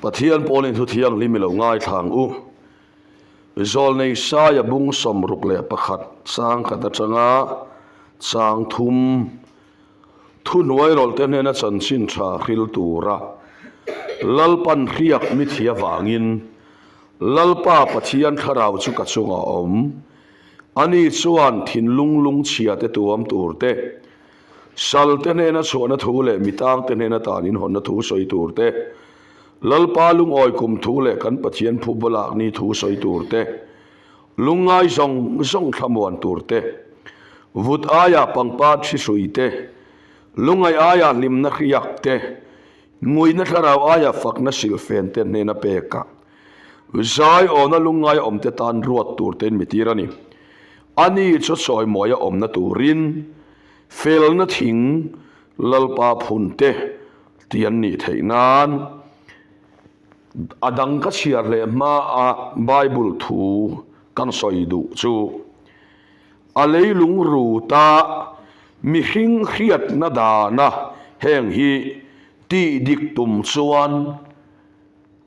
Pathian polin thu thiang limilo ngai thang u zol nei sa ya bung som ruk le pakhat sang khata changa sang thum thu nuai rol te na chan sin tha khil tura lalpan riak mi thia wangin lalpa pathian tharau chu ka chunga om ani chuan thin lung chia te tuam tur te sal te na chona thu le mitang te na tanin hon na thu soi tur te lalpa lung oi kum thu le kan pathian phu balak ni thu soi tur te lungai zong thamuan tur te vut aya pangpat si sui te lungai aya limna khiyak te ngui na tharau aya fakna silfen te na peka zai ona lungai om te tan ruat tur ten mitirani ani chu soi moya om na turin fel na thing lalpa phun te tian ni theinan adang ka chiar le ma a bible thu kan soi du chu aleilung ru ta mi hing khiat na da na heng hi ti dik tum chuan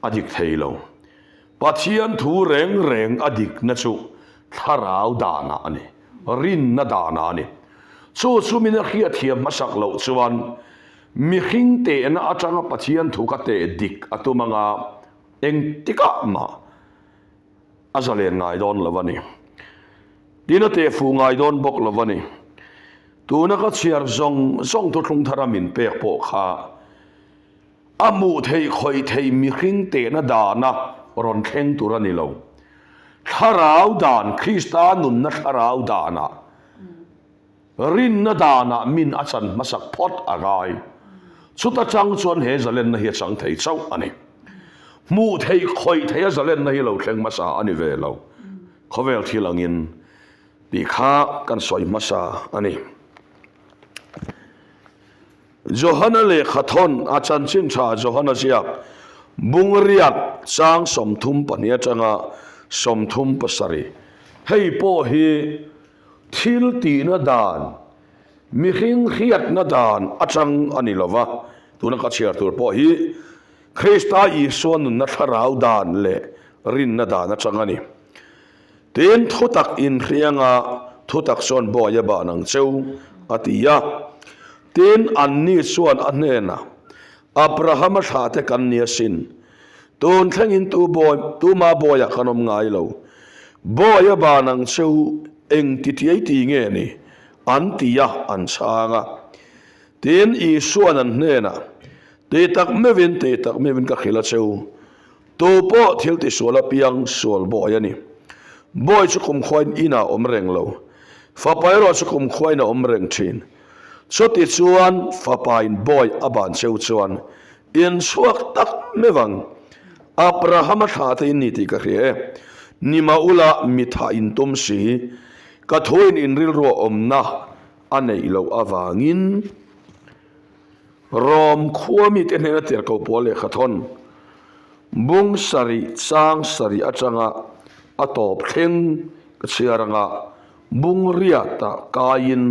adik theilo pathian thu reng adik na chu tharau dana ani rin na dana ani chu mina khiat thiam masak lo chuan mi hing te na atanga pathian thu ka te dik atumanga eng tika ma azale ngai don lawani dina te fu ngai don bok lawani tuna ka chiar zong to thlung tharamin pek po kha amu thei khoi thei mi hing te na dana ron thleng turani lo tharau dan Kristanun na tharau dana rin na dana min achan masak phot agai chuta chang chuan he zalen na hi chang thei chau ani mu thei khoi thei zalen na hi lo thleng masa ani ve lo khovel thilangin ti kha kan soi masa ani Johanna le khathon achan chin tha Johanna siap bungriat sang somthum pania changa somthum pasari hei po hi thil ti na dan mi hing khiat na dan achang ani lova tuna ka chiar tur po hi Krista Isun na tharau dan le rin na dan achang ani ten thotak in khrianga thotak son boya ba nang cheu atia ten anni suan anena Abraham thate kan nia sin ton thangin tu ma boya kanom ngai lo boya ba nang cheu eng titiai ti nge ni antia an changa ten Isun an nena te tak mevin ka khila cheu to po thil ti sola piang sol boya ni boy chu kum khoin ina omreng lo fa pairo chu kum khoina omreng thin choti chuan fa pain boy aban cheu chuan in suak tak mewang Abraham tha te ni ti ka re nima ula mitha in tum si ka thoin in ril ro omna anei lo awangin rom khuami te ne ter ko pole khathon bung sari sang sari achanga atop thleng chiaranga bung riata kain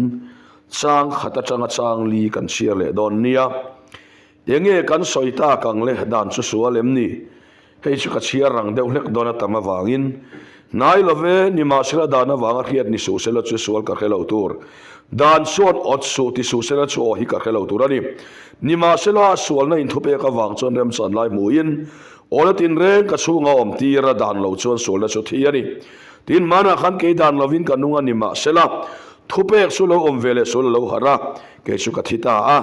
chang khata changa chang li kan chiar le don nia enge kan soita kang le dan chu sualem ni hei chu ka chiar rang deuh lek dona tama wangin nai love ni ma sela dana wanga khiat ni su sela chu sual ka khelo tur dan son ot su ti su sela chu hi ka khelo tur ani ni ma sela sual na in thupe ka wang chon rem chan lai muin ola tin reng ka chunga om tira dan lo chon sola chu thi ani tin mana khan ke dan lovin ka nunga ni ma sela thupek su lo om vele su lo hara ke chu ka thita a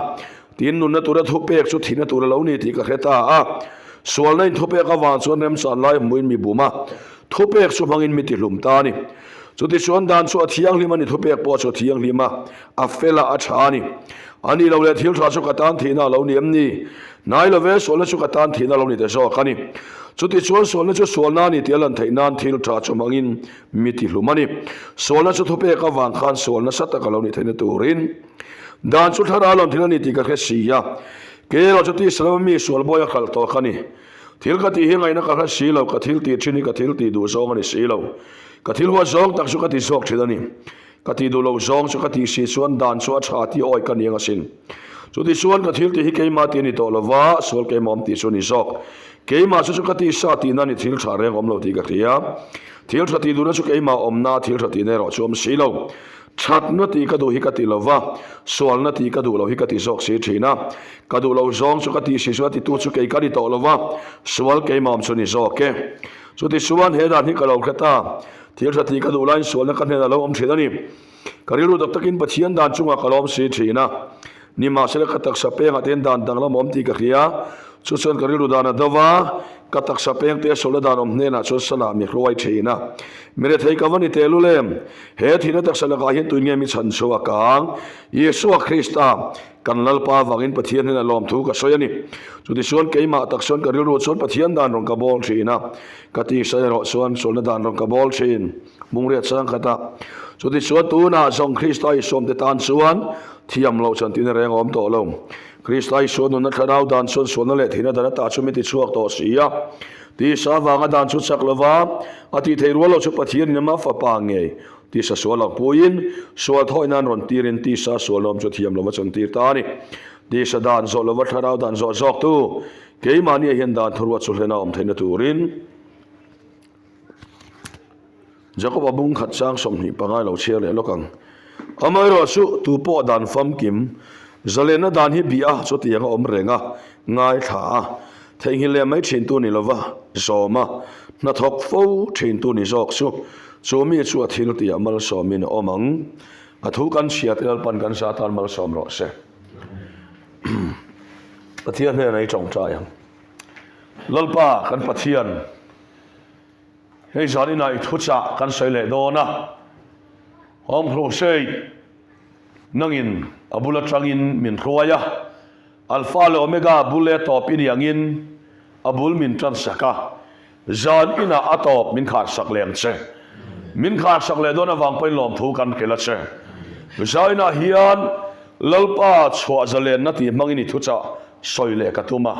tin nu na tura thupek chu thina tura lo ni thi ka kheta a sual nain thupek ka wang chon rem chan lai muin mi buma thupek su mangin mi ti hlum ta ni chuti chuan dan chu athiang limani thupek po chu thiang lima a fela a thani ani lo le thil tha chu ka tan thina lo ni am ni nai lo ve sol chu ka tan thina lo ni te so kani chuti chuan sol chu sol na ni telan thainan thil tha chu mangin mi ti hlumani sol na chu thupek ka wang khan sol na sata ka lo ni thaina turin dan chu thara lon thina ni ti ka khesiya ke lo chu ti salami sol boya khal to khani thil ka ti hi ngai na ka si lo ka thil ti chini ka thil ti du so ngani si lo ka thil wa zong tak chu ka ti sok thidani ka ti du lo zong chu ka ti si chuan dan chu a tha ti oi ka nianga sin chu ti chuan ka thil ti hi ke ma ti ni to lova sol ke mom ti chu ni sok keima chu ka ti sa ti na ni thil tha reng om lo ti ka ria thil tha ti du na chu keima om na thil tha ti ne ro chom si lo chat na ti ka du hi ka ti lova sual na ti ka du lo hi ka ti sok si thina ka du lo zong chu ka ti si su ti tu chu ke ka ri to lova sual keima om chu ni zo ke chu ti suan he dan hi ka lo khata thil tha ti ka du lain sual na ka ne lo om thina ni karilu dak takin pathian dan chunga kalom si thina ni ma sele ka tak sa pe nga ten dan dang la mom ti ka ria chu chon karilu dan dawa ka tak sa pe te sola dan om ne na chu sala mi roi thina mere thei ka wani te lu lem he thina tak sala ka hin tu nge mi chan so akang yesu krista kan lal pa wangin pathian hena lom thu ka soyani chu ti son keima tak son karilu son pathian dan rong ka bol thina ka ti sa ro son sola dan rong ka bol thin mungre chang kata so ti suan tu na song Kristai som te tan suan thiam lo chan tin reng om to lo Kristai son na tharau dan son son le thina dan ta chu mi ti chuak to sia ti sa wanga dan chu chak lova ati theiru lo chu pathian na ma fa pa nge ti sa so la puin so thoi nan ron tirin ti sa so lom chu thiam lo ma chan tir ta ni ti sa dan zo lo wa tharau dan zo zok tu ke mani hian dan thurwa chu hlena om theina turin Jacob abung khat sang som ni pangai lo chia le lokang amai ro su tu po dan fam kim zalena dan hi bia chu ti anga om renga ngai tha thei hi le mai thin tu ni lova zoma na thok fo thin tu ni zok su chu mi chu thil ti amal somin omang athu kan sia tel pan kan sa tan mal som ro se pathian ne nei chong cha yang lalpa kan pathian hei zani nai thucha kan sei le do na hom hlo sei nangin abula trangin min khroya alpha le omega bule top in yangin abul min tran saka zan ina atop min khat sak lem che min khat sak le do na wang pai lom thu kan kela che zaina hian lalpa chwa zalen na ti mangini thucha soi le ka tuma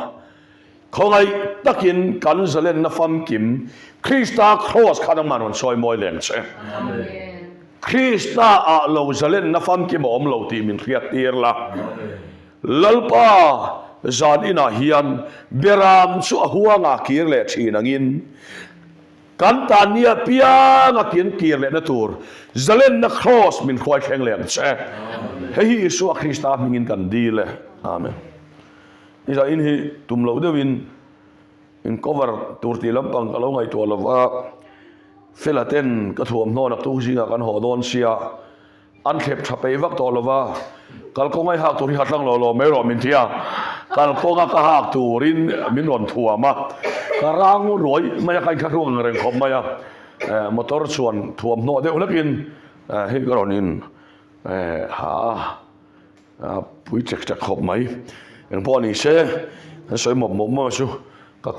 khongai takin kan zalen na fam kim Krista cross kadang manon soi moi leng che Krista a lo zalen na fam kim om lo ti min riat tir la lalpa zan ina hian beram chu huanga kir le thinangin kan tania pia nga kin kir le na tur zalen na cross min khoi kheng leng che hei Yesu Krista mingin kan dile amen ila in hi tum lo dewin in cover turti lampang kalau ngai to lova filaten ka thuam no nak tu jinga kan ho don sia an khep thapei wak to lova kal ko ngai hak turi hatlang lo lo mero min thia kal ko nga ka hak turin min ron thuama karang roi maya kan kha ruang reng khop maya motor chuan thuam no de ulakin hi garonin ha pui chek chek khop mai en poni se soi mom mom su ka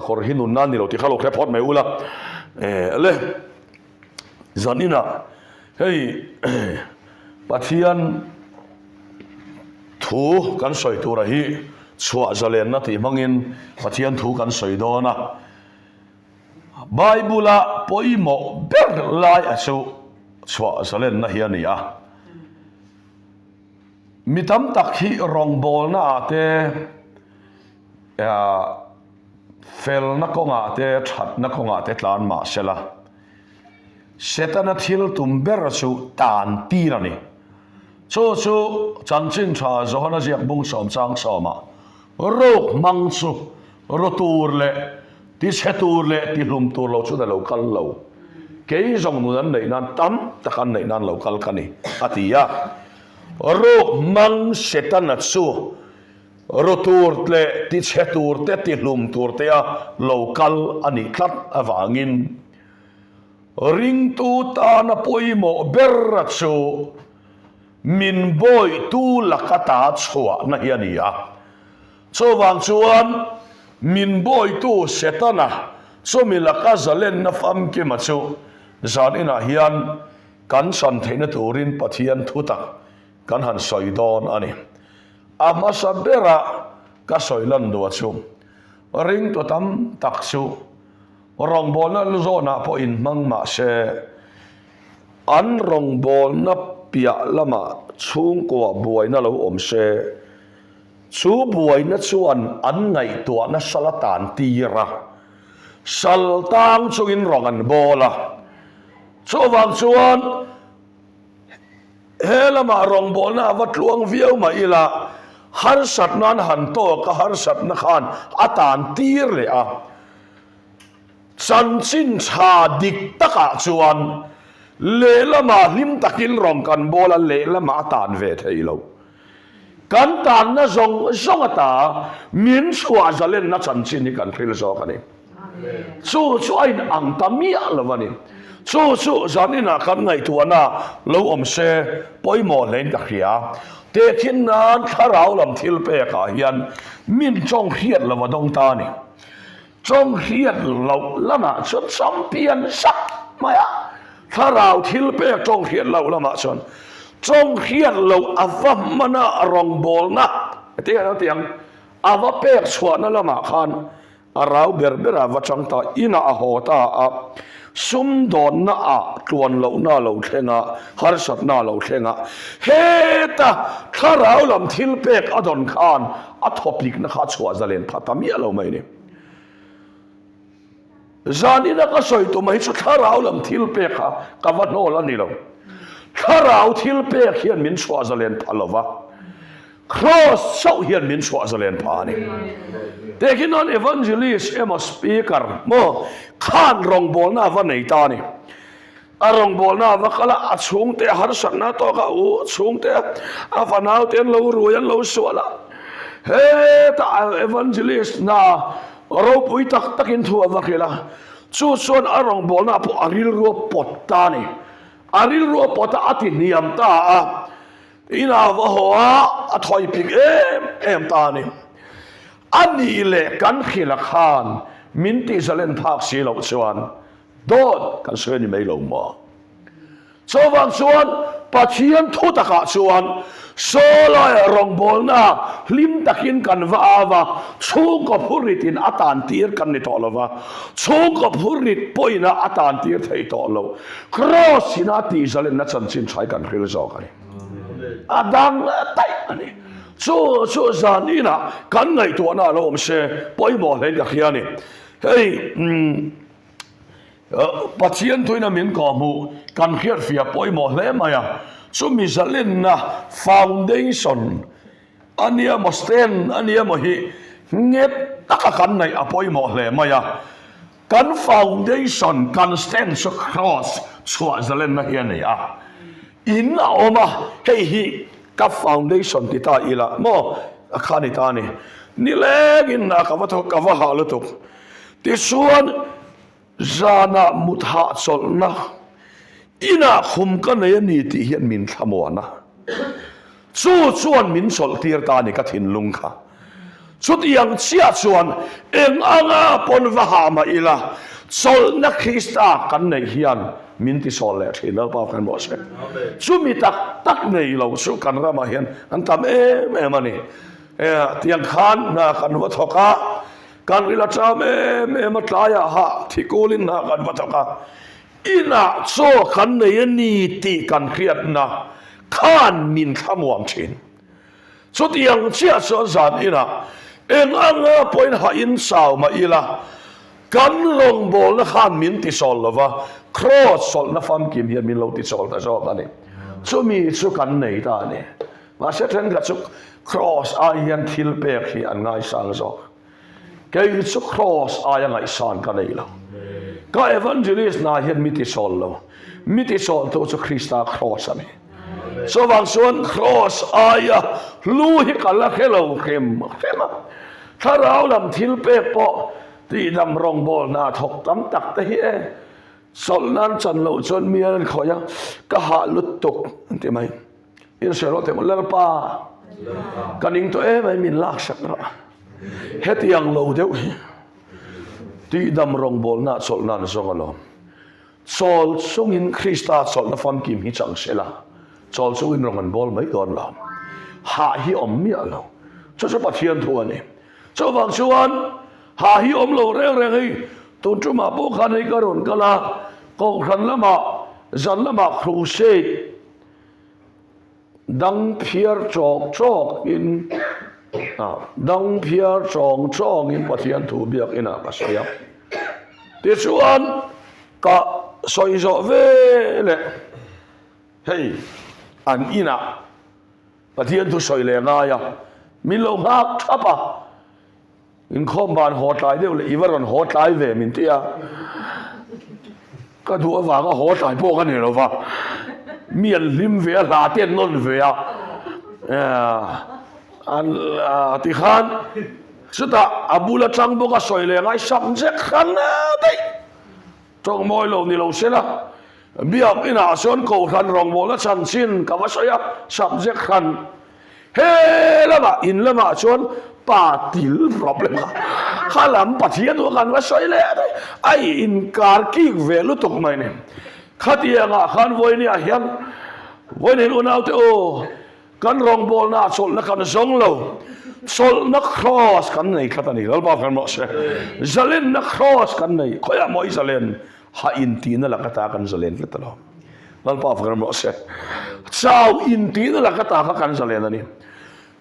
kor hinun nan ni lo ti khalo khepot mai ula le zanina hei pathian thu kan soi tu ra hi chua zalen na ti mangin pathian thu kan soi do na Bible poimo ber lai asu chua zalen na hian ni a mitam tak hi rong bol na ate fel na konga te that na konga te tlan ma sela setana thil tumber chu tan tirani chu chanchin tha zohana jiak bung som chang soma rok mang chu rotur le ti setur le ti lum tur lo chu da lo kal lo ke zong nu nan nei nan tam takan nei nan lo kal kani atia rok mang setana chu rotur le ti chetur te ti lum tur te a local ani khat awangin ring tu ta na poimo berra chu min boy tu lakata chua na hiania chowang chuan min boy tu setana so milaka zalen na fam ke ma chu zan ina hian kan san theina turin pathian thutak kan han soidon ani ama sabera ka soilan do chu ring to tam tak chu rong bol na zona po in mang ma se an rong bol na pia lama chung ko buai na lo om se chu buai na chuan an ngai tua na salatan tira saltang chungin rong an bola chu wang chuan helama rong bol na wat luang viau ma ila har sat nan han to ka har sat na khan atan tir le a chan chin cha dik taka chuan le lama lim takin rong kan bola le lama atan ve theilo kan tan na zong ata min chua zalen na chan chin ni kan thil zo kani chu ain ang tamia lawani chu zanina kan ngai tuana lo om se poimo len ka khia te thin nan tharau lam thil pe ka hian min chong hiat lawa dong ta ni chong hiat lo lama chut champion sak maya tharau thil pe chong hiat lo lama chon chong hiat lo avam mana rong bol na tiang ava pe chhuana lama khan arau berbera wachang ta ina a hota a sum don na a tuan lo na lo thenga har sat na lo thenga heta tharau lam thil pek adon khan a topic na kha chwa zalen phatami alo mai ni zanina ka soi to mai chu tharau lam thil pek ka wat no la ni lo tharau thil pek hian min chwa zalen phalova cross sau hian min chwa zalen pha ni tekin on evangelist emo speaker mo khan rong bol na va nei ta ni a rong bol na va kala a chung te har sak na to ka u chung te a fanau ten lo ruyan lo suala he ta evangelist na ro pui tak takin thu va khela chu son a rong bol na po aril ro pot ta ni aril ro pot ati niam ta a ina va ho a thoi pik em ta ni ani le kan khila khan min ti zalen phak si lo chuan dot kan se ni mai lo ma chowang chuan pathian thu taka chuan solai rong bol na lim takin kan va ava chung ko phuritin atan tir kan ni to lova chung ko phurit poina atan tir thei to lo cross ina ti zalen na chan chin thai kan khil zo kan adang tai ani chu zanina kan ngai to na lo om se poimo le ka khiani hey pathian tuina min ko mu kan khiar fia poimo le maya chu mi zalin na foundation ania mo stand ania mo hi nget taka kan nai apoimo le maya kan foundation kan stand so cross chua zalen na hian a in a oma hey hi ka foundation ti ta ila mo akhani ta ni legin na ka wato ka wa halu tu ti suan zana mutha cholna ina khum ka nei ni ti hian min thamona chuan min chol tir ta ni ka thin lung kha chut yang chia chuan eng anga pon wa ha ma ila chol na krista kan nei hian min ti sol le thina pa kan bo se chu mi tak nei lo chu kan ra ma hian an tam em ani tiang khan na kan wa thoka kan ila cham em tlaya ha thikulin na kan wa thoka ina cho kan nei ni ti kan khiat na khan min thamuam thin chu tiang chia so zan ina eng anga point ha in saw ma ila kan rong bol na khan min ti sol lova cross sol na fam kim hian min lo ti sol ta zo ani chu mi chu kan nei ta ni ma se then ga chu cross a hian thil pek hi an ngai sang zo ke chu cross a ya ngai san ka nei lo ka evangelist na hian mi ti sol lo mi ti sol to chu krista cross ani so wang suan cross a ya lu hi kala khelo khem tharau lam thil pek po ti dam rong bol na thok tam tak te hi sol nan chan lo chon mi an khoya ka ha lut tuk ti mai in se ro te mo lerpa kaning to mai min lak sak ra heti yang lo deu ti dam rong bol na sol nan song alo sol sung in krista sol na fam kim hi chang sela sol sung in rong an bol mai don la ha hi om mi alo cho pathian thu ani cho wang chuan ha hi om lo reng hi tun chu ma bo khan hi karon kala ko khan lama zan lama crusade dang phiar chok in dang phiar chong in pathian thu biak ina ka soya ti chuan ka soi zo ve le hei an ina pathian thu soi le nga ya min lo ngak thapa in khom ban hot lai deuh le iwaron hot lai ve min tia ka du wa ga hot lai po ka ni lo wa mian lim ve la ten non ve a an ti khan suta abula chang bo ka soi le ngai subject khan dei trong moi lo ni lo sela biak ina son ko khan rong bo la chan chin ka wa soya subject khan he lama in lama chon pa til problem khalam pathian do kan wa soi le ai in kar ki velu tok mai ne khatia nga khan voi ni a hian voi ni unau te o kan rong bol na sol na kan zong lo sol na cross kan nei khatani lal ba kan mo se zalen na cross kan nei khoya moi zalen ha in ti na la kata kan zalen ke talo lal ba kan mo se chau in ti na la kata ka kan zalen ani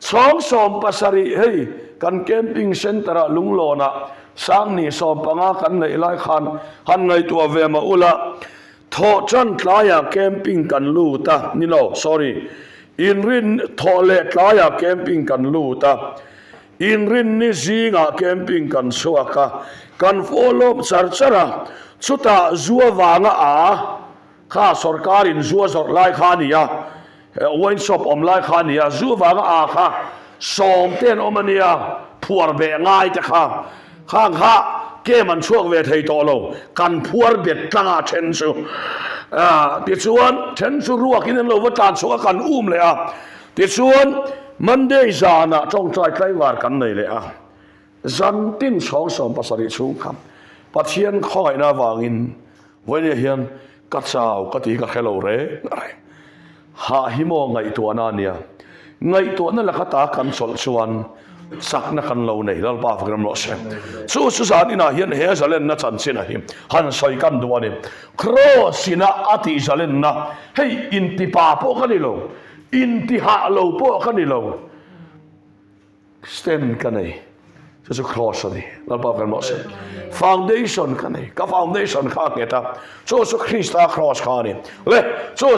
chong som pasari hei kan camping center a lunglo na sang ni som panga kan nei lai khan han ngai tua ve ma ula tho chan tlaya camping kan lu ta ni lo sorry in rin thole tlaya camping kan lu ta in rin ni zinga camping kan suaka kan follow charchara chuta zuwa wanga a kha sarkarin zuwa zor lai khania wine shop om lai khania zuwa wanga a kha som ten omania phuar be ngai ta kha khang kha ke man chuak ve thei to lo kan phuar bet tanga chen chu ti chuan chen chu ruak in lo wa tan chu kan le a ti chuan monday zana trong trai tlai war kan nei le a zan tin chong som pasari chu kham pathian khoi na wangin voine hian ka chau ka ti ka khelo re ha hi mo ngai tu na nia ngai tu na la khata kan sol chuan sak na kan lo nei lal pa fakram lo se chu san ina hian he zalen na chan chin a hi han soi kan duani cross ina ati zalen na hei in ti pa po kan ni lo in ti ha lo po kan ni lo stand kan nei chu cross ani lal pa fakram lo se foundation kan nei ka foundation kha ke ta chu Christa cross kha ni le chu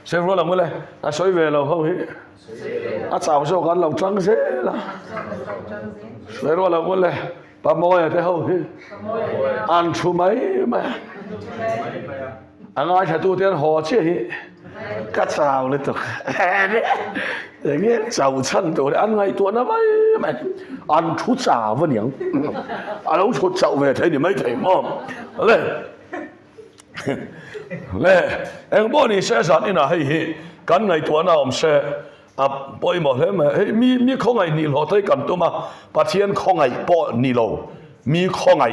se ro la mo le a soi ve lo ho hi a chào số con lòng trắng thế là lấy rồi là con này bà môi thế không thì ăn chú mấy mà anh ai thà tu tiên hồ chứ cắt chào lên tục để nghe chào chân tôi ăn ngay tuần nó mấy mà ăn chú chào với những ăn uống chú chào về thấy thì mấy thầy mom lên lên em bố này sẽ dọn đi nào hay cắn ngày tuần nào ông sẽ bôi một thế mà mi không ai nị lo thấy cầm tôi mà pathian không ai bỏ nị lo mi không ai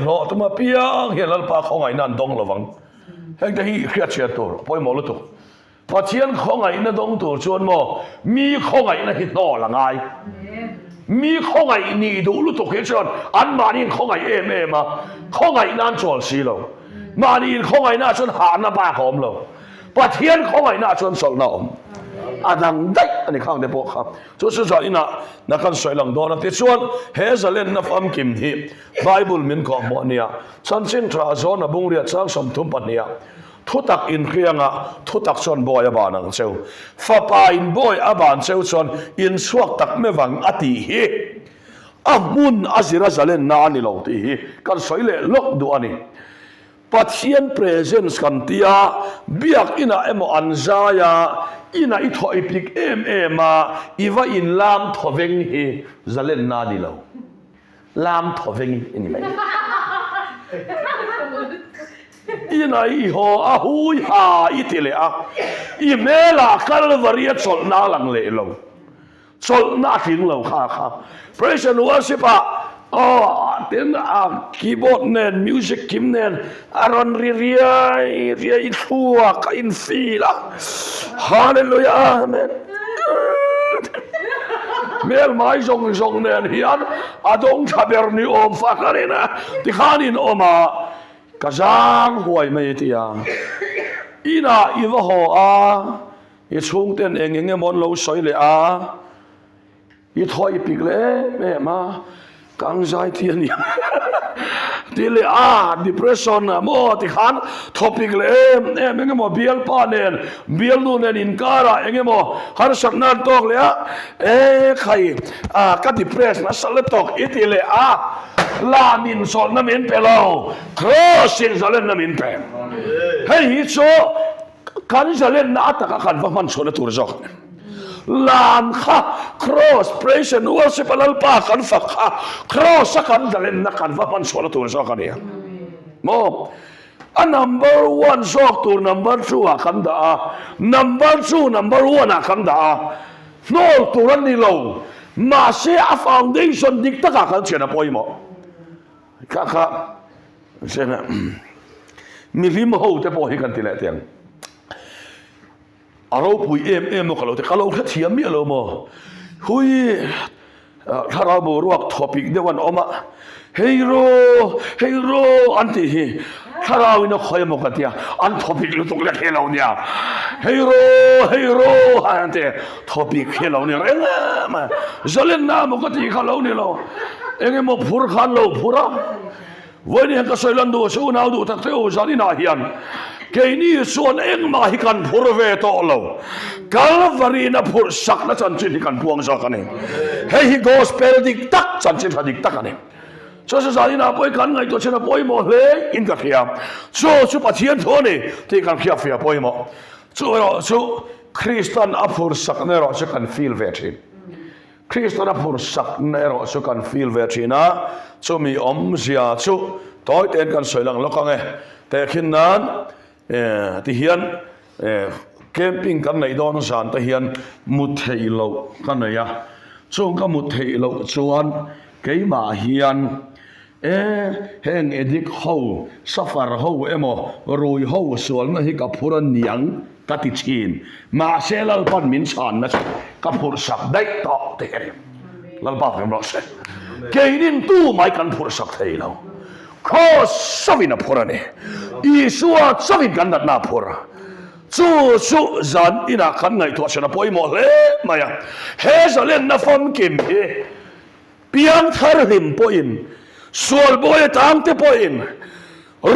lo tôi mà piang hiện là pa không ai nan dong lo vắng hay cái hi khét chết tôi bôi một lúc tôi pathian không ai na dong tôi chuan mo mi không ai na hit no là ngay mi không ai nị đủ lúc tôi hết chuan ăn mà đi không ai em mà không ai nan chuan xí lo mà đi không ai na chuan hạ na ba khom lo pathian không ai na chuan sol na om adang dai ani khang de po kha chu chu za ina na kan soi lang do na ti chuan he zalen na fam kim hi bible min ko mo nia chan chin tra zo na bung ria chang som thum pania thu tak in khianga thu tak chon boy aba nang cheu fa pa in boy aban cheu chon in suak tak me wang ati hi amun azira zalen na ani lo ti hi kan soi le lok du ani pathian presence kan tia biak ina emo anzaya ina itho iplik ma iwa in lam thoveng hi zalen na di lo lam thoveng in mai ina i ho a hui ha itile a i mela calvary chol na lang le lo chol na thing lo kha praise and worship then keyboard nen music kim nen aron ria in thua ka in fila hallelujah amen mel mai zong nen hian adong thaber ni om fakarena ti khanin oma kazang huai mai tia ina iwa ho a i chung ten enge mon lo soi le a i thoi pik le me ma kang zai thian ya ti le a depression mo ti khan topic le enge mo bial pa nen bial nu nen in kara enge mo har sak nan tok le a khai ka depress na sal tok iti le a la min sol na min pelo crossing zalen na min pe hey hi so kan zalen na ataka kan va man so na tur jok lan kha cross praise and worship alal pa kan fa kha cross kan zalen na kan va man so na tur jok ani mo a number 1 jok tur number 2 kan da number 2 number 1 kan da no turan ni lo ma se a foundation dik ta kan chena poi mo kaka sena milim ho te po hi kan ti le tiang aro pui em no kalo te kalo kha thiam mi lo mo hui thara bo ruak topic de wan oma hero anti hi thara wi no khoy mo ka tia an topic lu tok le khelo nia hero ante topic khelo nia ma zalen na mo ka ti khalo ni lo enge mo phur khan lo phura wani ka soilan do su na do ta teu zani na hian ke ni suan eng ma hi kan phur ve to lo kalvari na phur sak na chan chin kan puang sa kan he hi gospel dik tak chan chin dik tak kan so zani na poi kan ngai to chena poi mo le in ka khia so pathian thone te kan khia fia poi mo so Christian aphur sak ne ro se kan feel ve thin Christian aphur sak ne ro se kan feel ve thina so mi zia chu toy ten kan soilang lokang te khin nan ti hian camping kan nei don san ta hian mut thei lo kan ya chung ka mut thei lo chuan keima hian heng edik ho safar ho emo roi ho sual na hi ka phuran niang ka ti chin ma selal pan min san na ka phur sak dai to te lal ba kan ro se keinin tu mai kan phur sak thei lo kho savina phurane isua savin kan na phura chu zan ina kan ngai to chana poi mo le maya he zalen na fam kim he piang thar him poin sual boy tang te poin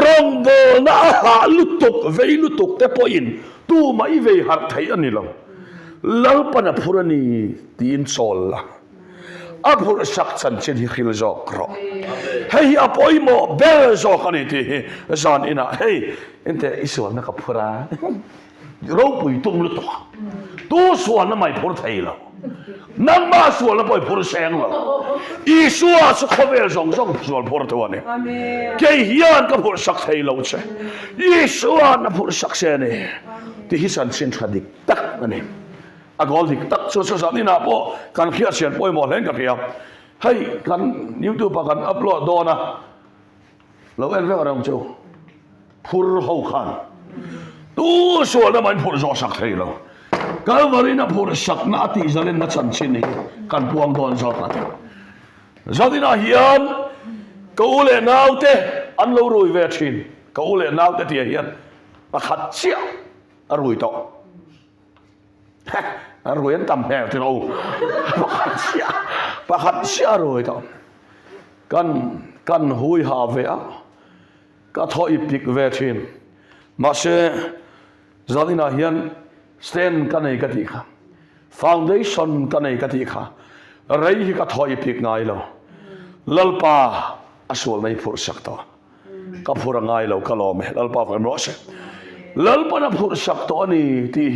rong bo na ha lutuk te poin tu mai ve har thai ani lo lal pana phurani tin sol la abhur sak chan chen hi khil zo kro hey apoi mo bel zo kan ti zan ina hey ente isol na ka phura ro pui tung lu to tu sual na mai phur thai lo nang ma sual na poi phur seng lo isua su khovel zong sual phur to ne amen ke hian ka phur sak thai lo che isua na phur sak se ne ti hi san chen thadik tak ne agol dik tak so zani na po kan khia chen poi mo len ka khia hey kan YouTube pa kan upload do na lo en ve rong chu phur ho khan tu so na man phur zo sak thei lo kalvari na phur sak na ti zalen na chan chin ni kan puang don zo ta zani na hian ko le nau te an lo roi ve thin ko le nau te ti hian pakhat chia arui to rồi anh tầm hè thì đâu bà khát xia rồi đó căn hối hà về cả thôi bịt về thêm mà sẽ gia đình nào hiện stand cái này cái gì cả foundation cái này cái gì cả rồi thì cả thôi bịt ngay lo lalpa asol này phur sắc to cả phur ngay lo cả lo me lalpa phải nói sẽ lalpa na phur sắc to này thì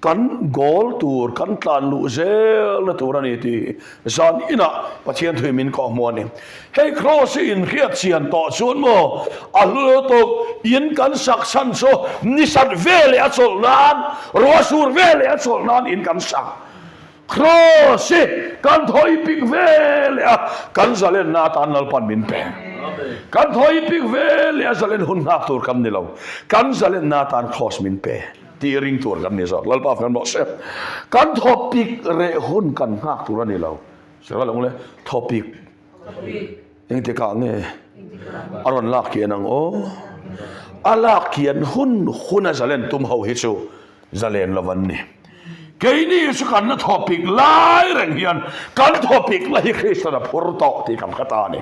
kan gol tur kan tlan lu zel na turani ti zan ina pathian thui min ko mo ni he cross in khiat chian to chun mo alu to in kan sak san so ni sat vele a chol nan ro sur vele a chol nan in kan sak cross kan thoi pik vele kan zalen na tan nal pan min pe kan thoi pik vele a zalen hun na tur kam ni lo kan zalen na tan cross min pe ti ring tur kan ni zo lalpa kan bo se kan topic re hun kan hak tur ani lo se la long le topic eng te ka nge aron lak kian ang o ala kian hun a zalen tum ho hi chu zalen lawan ni cái này sự cần nó topic lại rằng hiền cần topic lại Christian là phổ tọ thì cầm khát này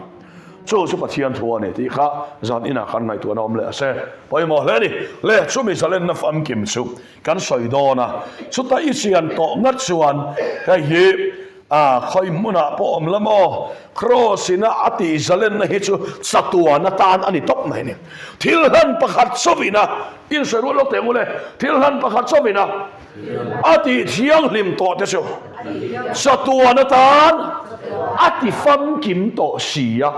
chỗ số bát thiên thua này thì khác dàn ina khăn này thua nó lệ xe bây mò lệ đi lệ số mình sẽ lên nó phẩm kiểm số cần soi đo na số ta ít xiên tọ ngắt xuan cái gì khơi muốn à bỏ lắm ô cross na ati sẽ lên nó hết số sát tua na tan anh top này nè thiếu hơn bạc hạt số vì na in soi luôn lúc tiếng lệ thiếu hơn bạc hạt số vì na ati thiang lim tọ thế số sát tua na tan ati phẩm kiểm tọ xì à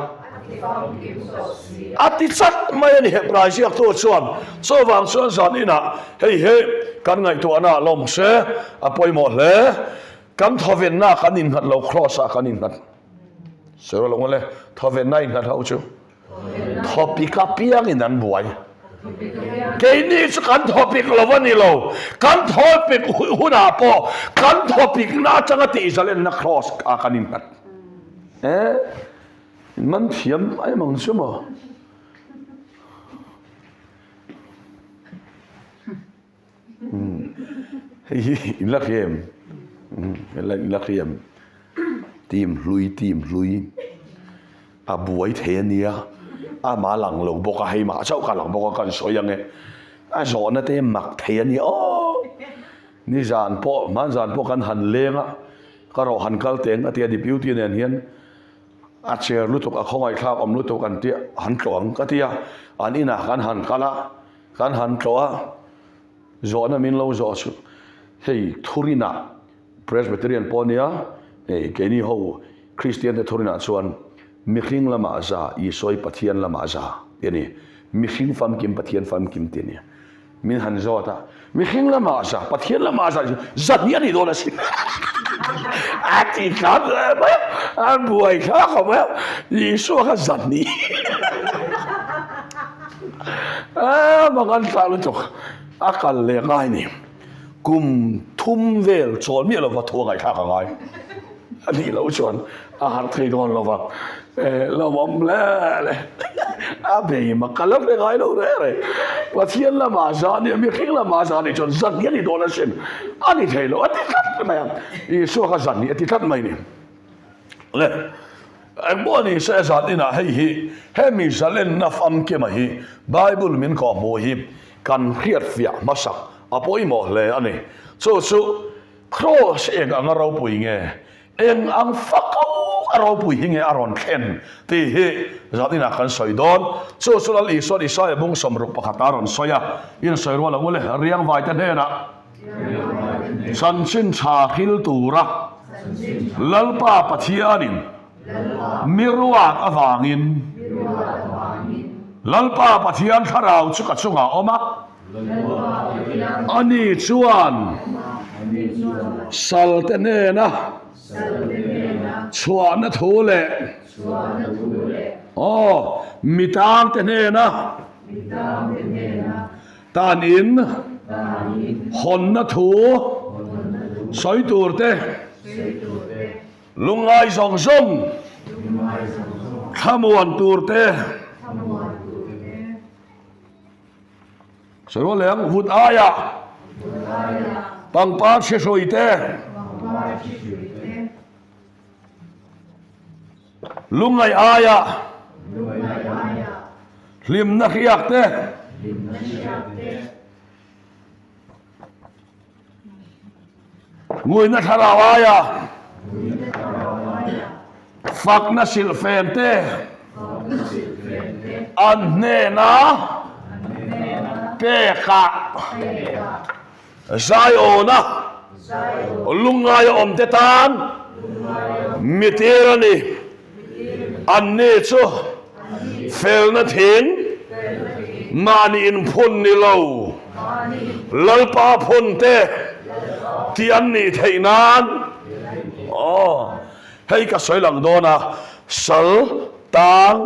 ati chat mai ni hebrai siak to chuan so wang chuan zan ina hei kan ngai to ana lom se apoi mo le kan thoven na kan in hat lo cross a kan in hat so lo ngole thoven na in hat hau chu topic a piang in an buai cái này chứ kan topic lo vani lo kan topic huna po kan topic na changa ti zalen na cross a kan in hat man thiam ai mong chu mo la khiem la khiem tim lui a buai the nia a ma lang lo boka hei ma chau ka lang boka kan so yang e a zo na te mak the ni o ni zan po man zan po kan han lenga ka ro han kal teng atia di beauty nen hian a chair lutuk a khongai khlak om lutuk an tia han tlong ka tia an ina kan han kala kan han tloa zo na min lo zo chu hei thurina presbyterian ponia ke ni ho christian te thurina chuan mihring lama za I soi pathian lama za yani mihring fam kim pathian fam kim te ni min han zo ta mihring lama za pathian lama za zat ni ani do la si ati khát mà ăn buổi khác không á đi số khác giận đi mà ăn sao luôn chọc cần lệ ngay nè cùng thum về chọn miệng là vào thua ngày khác ngay anh đi lâu chọn hát thấy con là vào là bom lẽ bề mà cả lớp này đâu đấy và thiên là mà ra đi miếng khinh là mà ra đi chọn giận nghĩa đi đó là xin anh đi thấy lo anh đi cắt mày đi số khác giận đi cắt mày nè lẽ anh muốn đi sẽ giận đi na hay mình sẽ lên na phẩm cái mà Bible mình có mô kan khiat fia masak apoi mo le ani so cross eng ang ro pui nge eng ang fakau ro pui hinge aron khen ti hi zatina kan soidon so la li so di sai bung somruk pakhataron soya in soirwa la ngole riang vai ta ne na san sin cha khil tura lalpa pathianin mirwa awangin lalpa pathian tharau chu ka chunga oma ani chuan saltene na chuan na thule mitang tene na tan in hon na thu soi turte lungai song song khamuan turte sero leng vut aya pangpa che soite lungai aya lim na khiak te ngui na tharawaya fak na silfen te an ne na peka zayona lungai om te tan mitirani anne chu fel na thin mani in phun ni lo lalpa phun te ti an ni theinan hei ka soilang dona sal tang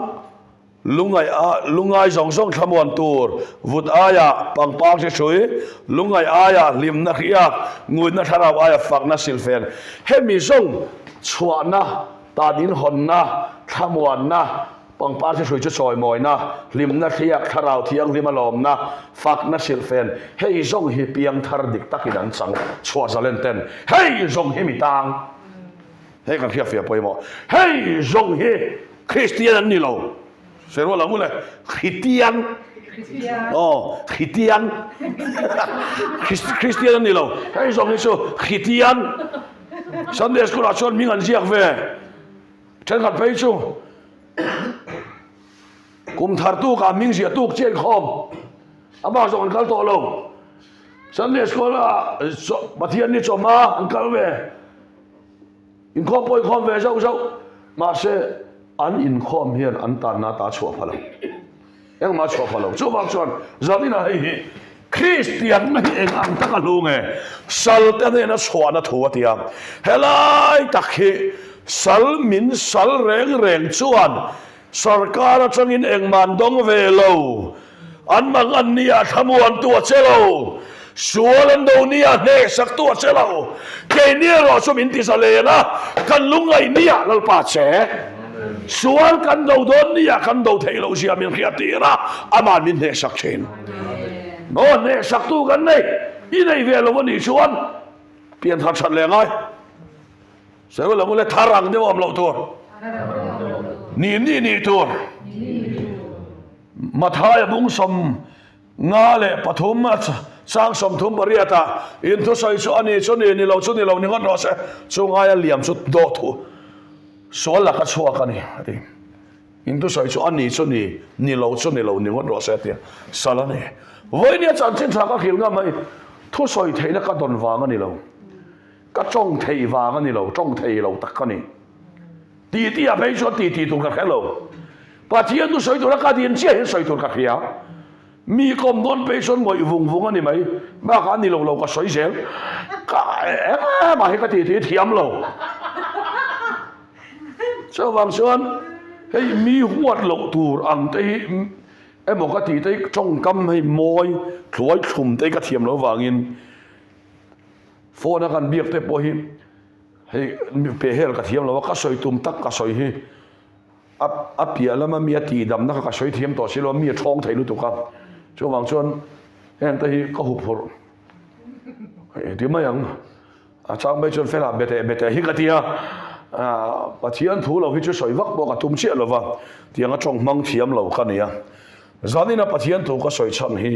lungai zong zong thamuan tur vut aya pangpang se chui lungai aya lim na khia ngui na tharau aya fak na silfen hemi zong chhuana ta din hon na thamuan na pang pa se sui chu choi moi na lim na thiak tharau thiang lim alom na fak na silfen hei zong hi piang thar dik takin an chang chua zalen ten hei zong hi mi tang hei kan khia fia poimo hei zong hi Christian ni lo serwa la mule Christian Christian Christian ni lo hei zong hi chu Christian Sunday school a chon ming an ziak ve chen khat phei chu kum thar tu ka ming zia tu chen khom ama zong an kal to lo Sunday school a pathian ni choma an kal ve in khom poi khom ve zau zau ma se an in khom hian an tan na ta chua phalo eng ma chua phalo chu bang chon zalina hi Christian mai eng ang ta ka lu nge sal te ne na chua na thu atia helai takhi sal min sal reng reng chuan sarkar atangin eng man dong ve lo an mang an nia thamuan tu chelo sualan do nia ne sak tu chelo ke nia ro so min ti sale na kan lungai nia lal pa che sual kan do don nia kan do thei lo sia min khiati ra aman min ne sak chen no ne sak tu kan nei i nei ve lo ni chuan pian tha chat le ngai se lo mo le tharang de om lo tu ni tu mathai bung som nga le pathum sang som thum pariata in thu sai chu ani chu ni lo ni ngon ro se chu nga ya liam chu do thu so la ka chua ka ni ati in thu sai chu ani chu ni lo ni ngon ro se ti sala ni voi ni chan chen tha ka khil nga mai thu soi thei na ka don wa nga ni lo ka chong thei wa nga ni lo chong thei lo tak ka ni ti a bei chu ti tu ka khelo pa thian tu soi tu la ka din che soi tu ka khia mi kom don pe son ngoi vung ani mai ba ka ni lo ka soi sel ka ma he ka ti thiam lo so wang son hei mi huat lo tur ang te em mo ka ti te chong kam hei moi thloi thum te ka thiam lo wangin phone kan biak te po hi hei pe hel ka thiam lo ka soi tum tak ka soi hi apia lama mi ati dam na ka soi thiam to silo mi thong thei lu tu ka chu wang chuan heng te hi ka hu phur ti mai ang a chang mai chuan fela bete hi ka tia pathian thu lo hi chu soi vak bo ka tum che lo wa tianga chong mang thiam lo ka nia zanina pathian thu ka soi chan hi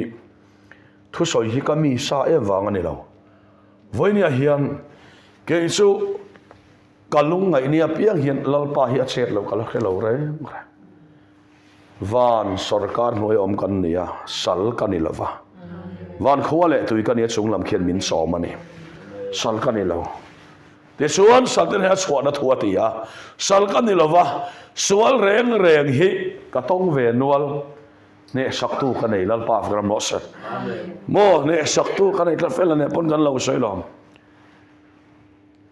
thu soi hi ka mi sa e wang ani lo voinia hian ke chu kalung ngai nia piang hian lalpa hi a chet lo kala khelo re van sarkar noi om kan nia sal kanilova van khwale tui kan ya chunglam khian min som ani sal kanilo te suan sal ten ha chhuana thuatia sal kanilova sual reng hi ka tong ve nual ne saktu ka nei lalpa gram no set mo ne saktu ka nei tla fel ne pon kan lo soilom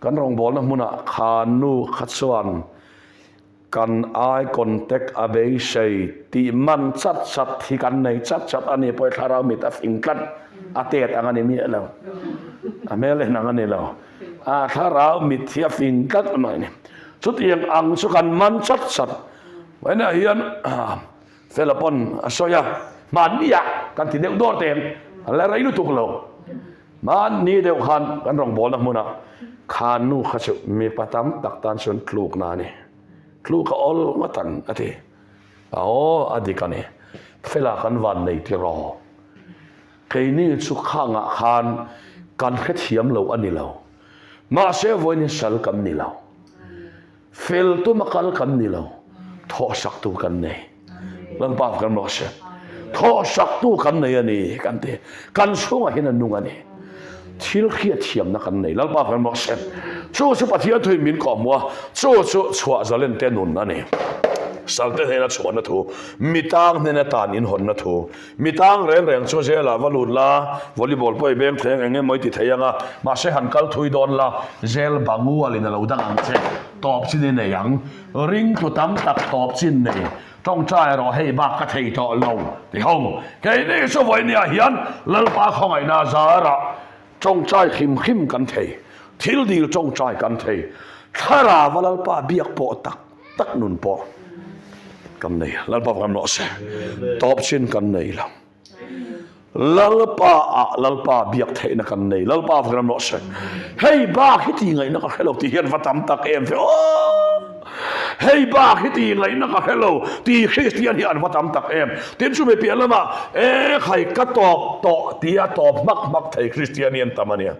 kan rong bol na muna khanu khatsuan kan ai contact abei sei ti man chat hi kan nei chat ani poi tharau mi ta fingkan atet angani mi lo amele nangani lo tharau mi thia fingkan mai ni chut yang ang chu kan man chat waina hian felapon asoya man nia kan ti deu dor ten ala rai lu tuk lo man ni deu khan kan rong bol na muna khanu khachu mi patam taktan sun kluk na ni kluk ka ol matan ati adikani fela kan van nei ti ro kei ni chu khanga khan kan khethiam lo ani lo ma se voin sal kam ni lo fel tu makal kam ni lo tho sak tu kan nei lan pa kan mo se tho sak tu kan nei ani kan te kan sunga hin an nunga ni thil khia thiam na kan nei lal pa kan mo se chu pathia thoi min ko mo chu chua zalen te nun na ni salte he na chua na thu mitang ne na tan in hon na thu mitang reng chu je la walun la volleyball poi beng thleng enge moi ti theianga ma se han kal thui don la zel bangu alin lo dang ang che top chin ne yang ring tu tam tak top chin nei trong trai ro hei ba ka thei to lo ti hong ke ni so voi ni hian lal pa khong ai na zara trong trai khim kan thei thil dil trong trai kan thei thara walal pa biak po tak nun po kan nei lalpa kan no se top chin kan nei la lalpa biak the na kan nei lalpa kan no se hei ba khiti ngai na ka hello ti hian vatam tak em fe hei ba khiti ngai na ka hello ti Christian hian vatam tak em tin chu me pian lama khai ka to tia top mak thei Christianian tamania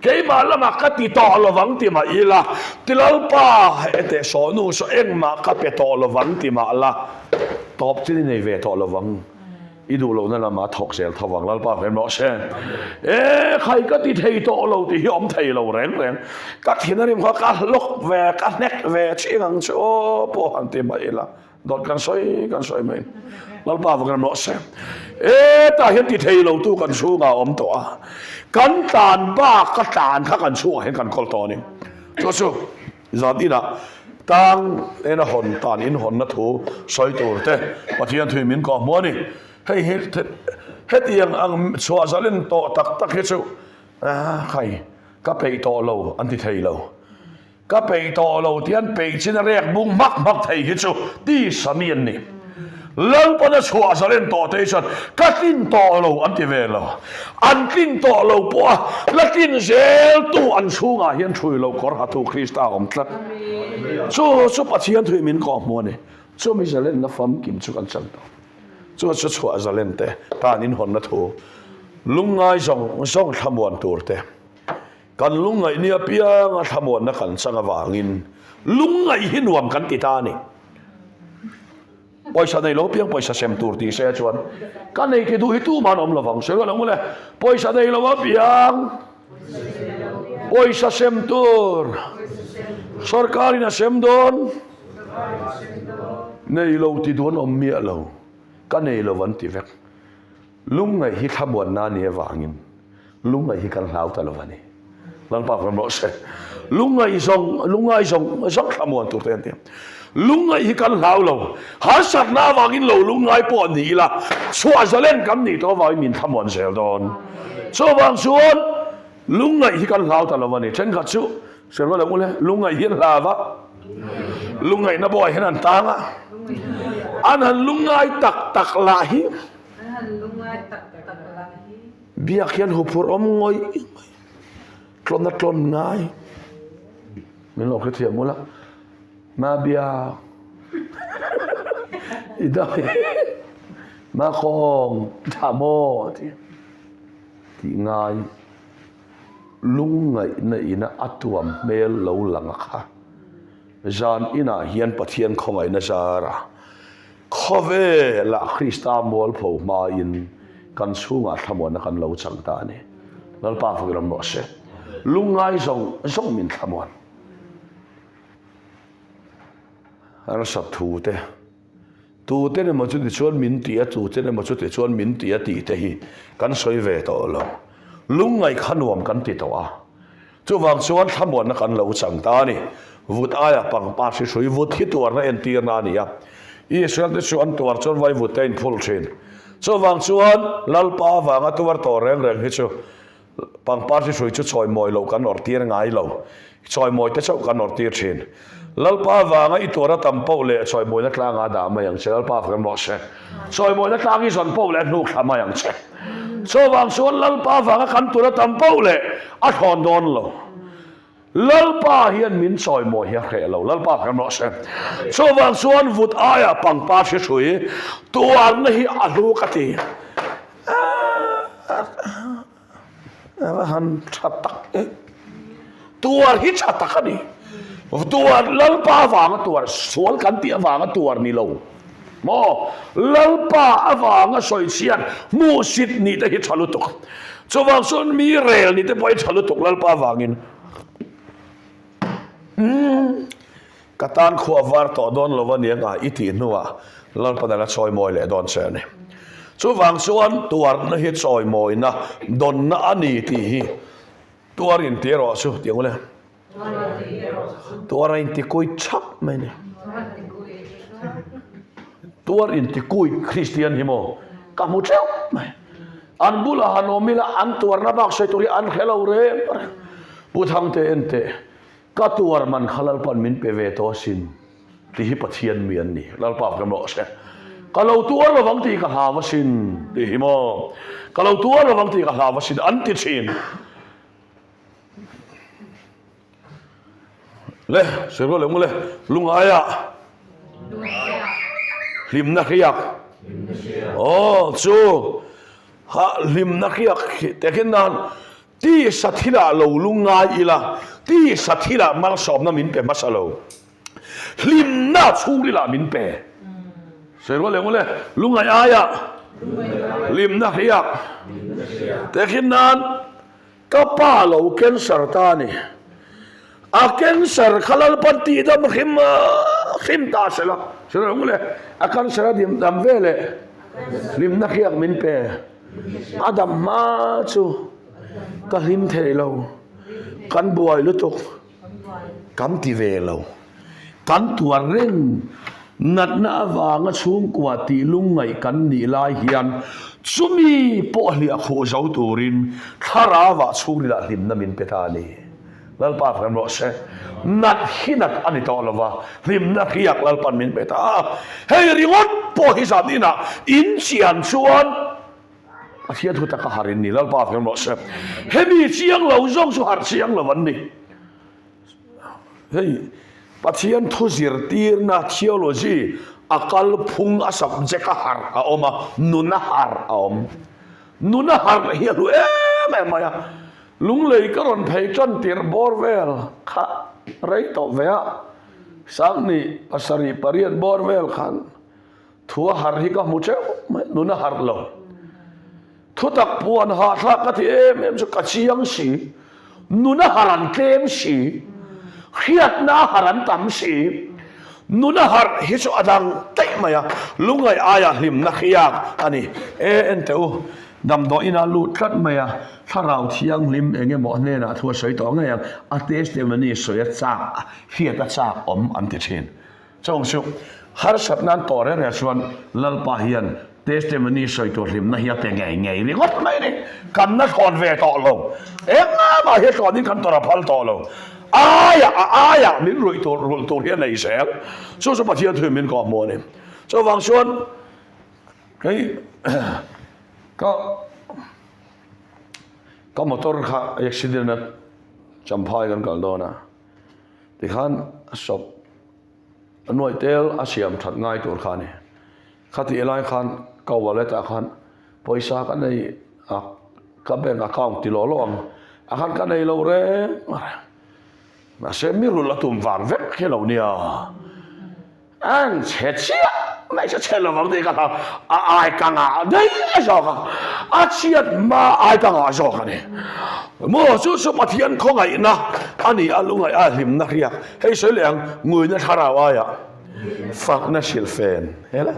cái mà là mà cái tì to lo vắng thì mà ý là tì lal pa ete so nu so eng mà cái pe to lo vắng thì mà là top chứ này về to lo vắng ý đồ lâu nên là mà thọc sẹo thọc vắng lal pa phải nói xem khai cái tì thầy to lâu thì ông thầy lâu rèn các thiên này mà các lốc về các nét về chỉ ngang chỗ po hàng thì mà ý là đột can soi mình lal pa phải nói xem ta hiện tì thầy lâu tu can su ngào ông toกันตานบ้าก็ตานถ้ากันชั่วเห็นกันคอลตอนี่ชั่วจัดอีน่ะตั้งเอ็นหอนตานอินหอนนัทโธสอยตัวเต้ปะเทียนถุยมินก็มัวนี่ให้เฮ็ดยังอังชัวจะเล่นโตตักเฮ็ดชั่วใครก็ไปโตเราอันที่ไทยเราก็ไปโตเราที่อันไปชิ้นแรกบุ้งมักไทยเฮ็ดชั่วที่สามีนี่เล่าปนชัวจะเล่นต่อเตชันก็กินต่อเราอันที่เวลาอันกินต่อเราปัวแล้วกินเซลตู้อันชูงาเฮียนช่วยเราขอหาทูคริสต์อมตัดชั่วปัจจัยถุยมินก็มัวนี่ชั่วไม่จะเล่นนับฟัมกิมชั่วกันจังต่อชั่วจะเล่นแต่ตานินหอนนัทโธลุงไงส่งทำวันตัวเตกันลุงไงเนี่ยเปียงทำวันนักกันสังวางินลุงไงหินรวมกันติตานี่ปอยชาในโลกเพียงปอยชาเซมตูร์ตีเสียชวนกันในที่ดูฮิตูมันอมละฟังเสียก็ลงมาเลยปอยชาในโลกเพียงปอยชาเซมตูร์สรการินาเซมดอนในโลกที่ดวนอมเมียเรากันในโลกวันที่เวกลุงไงฮิตขบวนนานี่วางินลุงไงฮิกันหาวตลอดวันนี้หลังปากกันบอกเสลุงไงส่งขบวนตัวเต็มเต็มลุงไงฮิกันหาวเราหาสัตว์น้าวางินเราลุงไงปอนนี่ละชัวจะเล่นกันนี่ตัววามินขบวนเสียดอนชัวบางส่วนลุงไงฮิกันหาวตลอดวันนี้เช่นขัดชัวเสียว่าอะไรมั้งเลยลุงไงฮินลาวะลุงไงน่าบ่อยให้นันตางอ่ะอันนั้นลุงไงตักลาฮิเบียกยันหุบรอมงอยกลนกลนง่ายไม่หลอกเทียมมั้งละมาเบียอีได้มาคองทามอที่ง่ายลุงไงในน่ะอัตวมเมลเหลาหลังค่ะจานอิน่ะเฮียนปะเทียนของไงนะจาระข้อเวละคริสต์มอลผู้มาอินกันสูงอาทำวันนักกันเหลาจังตานี่แล้วป้าฝึกรำนักเสลุงไงส่งมินทำวันอันสัตทูเตเนี่ยมันจุดที่ชวนมินตีตูเตเนี่ยมันจุดที่ชวนมินตีตีเตหีกันสวยเวต่อเราลุงไงขันวมกันติดตัวจู่วางชวนทำวันนักกันเหลาจังตานี่วุฒิอาญาปังป้าสวยวุฒิที่ตัวนั่นเอ็นตีนานี่อีส่วนที่ชวนตัวจนไว้วุฒิเอ็นพูลเชนจู่วางชวนลัลป้าวางตัวต่อแรงที่จู่ปังป้าสวยจุดซอยมอยเหลากันอดตีง่ายเหลาซอยมอยแต่เจ้ากันอดตีเชนลัลป้าวางอีตัวระตั้มเป้าเล่ซอยมอยนักลางอาดามาอย่างเช่ลัลป้ากันบอกเช่ซอยมอยนักลางอีส่วนเป้าเล่นุกทำมาอย่างเช่จู่วางชวนลัลป้าวางกันตัวระตั้มเป้าเล่อัดหอนโดนเหลาลัลป้าเฮียนมินซอยมอยเฮียเขเราลัลป้ากันบอกเช่ชาวบ้านส่วนวุฒิอาญาปังป้าช่วยตัวนี้อาลูกตีฮันชัดตักตัวฮิชัดตักนี่ตัวลัลป้าวางตัวส่วนกันตีวางตัวนี่เราโมลัลป้าวางสอยเชียนมูสิดนี่แต่ฮิชัลุตุกชาวบ้านส่วนมีเรลนี่แต่ไปชัลุตุกลัลป้าวางินกตันขัววาร์ต่อดอนลวันนี้ง่ายอิตินัวลันปนัดซอยมอยเลยดอนเชนช่วงส่วนตัวนั้นฮิตซอยมอยนะดอนน่ะอันนี้ที่ตัวรินเตโรสุเดี๋ยวเลยตัวรินที่คุยชักไหมเนี่ยตัวรินที่คุยคริสเตียนฮิโมกัมุเจ้าไหมอันบุลฮันโอมิละอันตัวนับอักษรตัวอันเขลาเร่บุทังเตนเตก็ตัวมันขลัลปันมินเปเวโตสิน ti hi pathian mian ni lal pa kam lo se kalau tuar lo wang ti ka ha wasin ti hi mo kalau tuar lo wang ti ka ha wasin an ti chin le se ro le mo le lung aya lim na khiak oh chu ha lim na khiak te ken nan ti sathila lo lunga ila ti sathila mal som na min pe masalo lim na churi la min pe se ro le mo le lunga aya lim na khiak te ken nan ka pa lo ken sartani a cancer khalal panti dam khim ta sela sera ngule akan sera dim dam vele lim na khiak min pe adam ma chu ka him thelo kan buai lutuk kam ti velo kan tuar reng nat na awanga chung kwa ti lungai kan ni lai hian chumi po hlia kho zau turin tharawa churi la lim na min pe ta ni lal pa kan ro se nat hinat ani to lova lim na khiak lal pan min beta hey ringot po hi zadina in chian chuan a thia thu ta ka harin ni lal pa kan ro se hemi chiang lo zong su har chiang lo wan ni hey pathian thu zir tir na theology akal phung a subject a har a oma nuna har a om nuna har hi lu maya lung lei karon phei chon tir borwell kha rei to vea sang ni pasari parian borwell khan thua har hi ka mu che nuna har lo thu tak puan ha thla ka ti em chu ka chiang si nuna haran tlem si khiat na haran tam si nuna har hi chu adang tai maya lungai aya hlim na khiak ani enteu dam do ina lu tlat maya tharau thiang lim enge mo ne na thua soi to ngai a testimony soi cha hiata cha om an ti thin chong su har sat nan to re chuan lal pa hian testimony soi to lim na hiate ngai ngai ri got mai ni kan na thon ve to lo nga ma he to ni kan to ra phal to lo aya min roi to hian nei sel so pathian thu min ko mo ni so wang chuan cái có motor kha accident champhai kan kal dona ti khan shop anoi tel asiam that ngai tur khani khati elai khan ka wallet a khan poisa kan nei a ka bank account ti lo long a khan kan nei lo re ma se mi ru la tum van vek khelo nia an che chia mai se chelo wang de ka ai ka nga dei a so ka a chiat ma ai ka nga so ka ni mo su pathian khong ai na ani alungai a hlim na riak hei se leng ngui na tharawa ya fak na silfen hela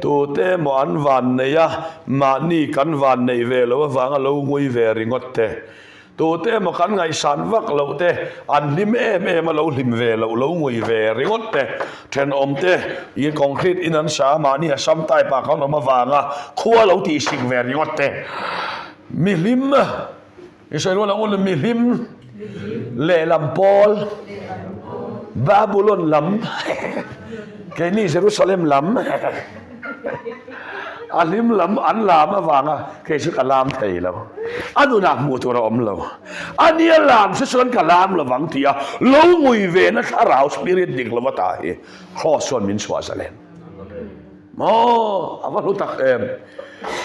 tu te mo an van ne ya ma ni kan van nei ve lo wanga lo ngui ve ringot te tu te mo kan ngai san vak lo te an lim em lo lim ve lo ngui ve ringot te then om te i concrete in an sa ma ni sam tai pa kan ma wanga khua lo ti sing ve ringot te mi lim Israel la on mi lim le lam pol Babylon lam ke ni Jerusalem lam alim lam an lam awanga ke su kalam thei lo anu na mu to rom lo ani lam su son kalam lo wang tia lo ngui ve na tharau spirit dik lo ta hi khoson min swazalen mo awalu tak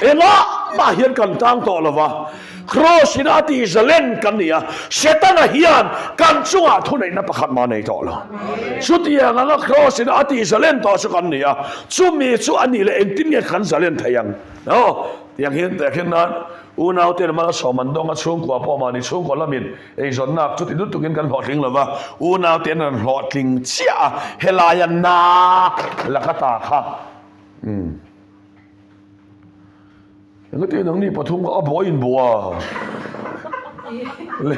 ela ma hian kan tang to lo wa cross in ati zalen kan nia setana hian kan chunga thunai na pakhat ma nei to lo chutia nga cross in ati zalen to su kan nia chumi chu ani le engtin nge khan zalen thayang no yang hian te khin nan unau te ma soman dong a chung kwa po ma ni chung ko lamin ei zon nak chuti du tukin kan hotling lo wa unau te nan hotling chia helaya na lakata kha yang tu nang ni patung ko aboin boa le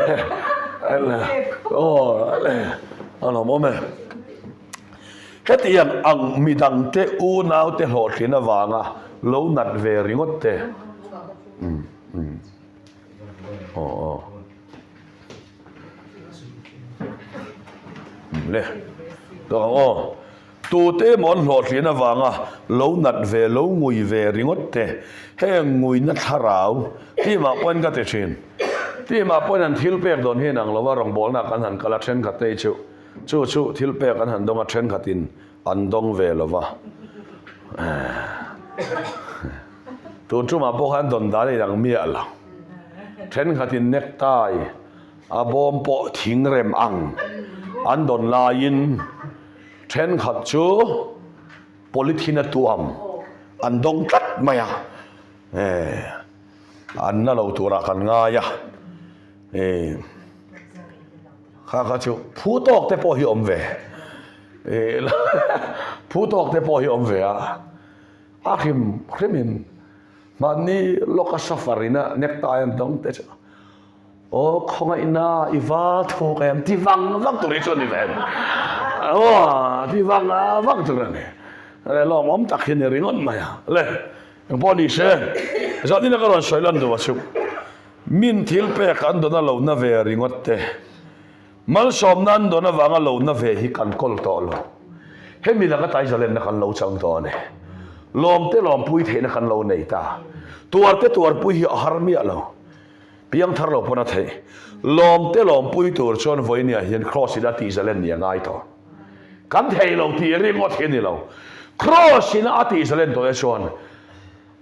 ano mo me hetiang ang midang te unau te hotlina wanga lo nat ve ringot te le to ตูเต้หมอนหลอดเลียนวางอ่ะเลวนัดเวเลวงุยเวริงอดเตแห้งงุยนัดทาราวที่มาปนก็เตชินที่มาปนนันทิลเปกโดนเฮนังเราว่ารองบอลนักกันหันกระเชนขัดเตชูทิลเปกกันหันดงกระเชนขัดตินอันดงเวลวะตัวชูมาพวกhan โดนด่าเลยดังเมียละเชนขัดตินเน็กไตอาบอมโปทิ้งเรมอังอันโดนลายินเชนขัดชูpolitina tuam andong tat maya anna lo tura kan nga ya kha chu phu tok te po hi om ve phu tok te po hi om ve a akhim khremin mani loka safarina nekta yan dong te o khonga ina iwa tho kem ti wang turi chon ni ven ti wang tu neเลยลองมอมตักหินริงอนมาเลยอย่างพอดีเช่จากนี้นักเรียนสายลันดูว่าชุบมินทิลเปกันโดนเราหน้าเวริงอดเตมัลสอมนั้นโดนวางเราหน้าเวฮิกันกอลต่อเราเห็นมีนักไต่จะเล่นนักเราจังต่อเนี่ยลมเตลมปุยเทนักเราในตาตัวเตตัวปุยฮาร์มีเราเพียงทาร์เราพนัทเฮลมเตลมปุยตัวชนไว้เนี่ยเห็นครอสดัตติจะเล่นเนี่ยง่ายต่อกันเทเราที่ริงอดเห็นเราครอสินอาทิตย์เล่นตัวเอชวน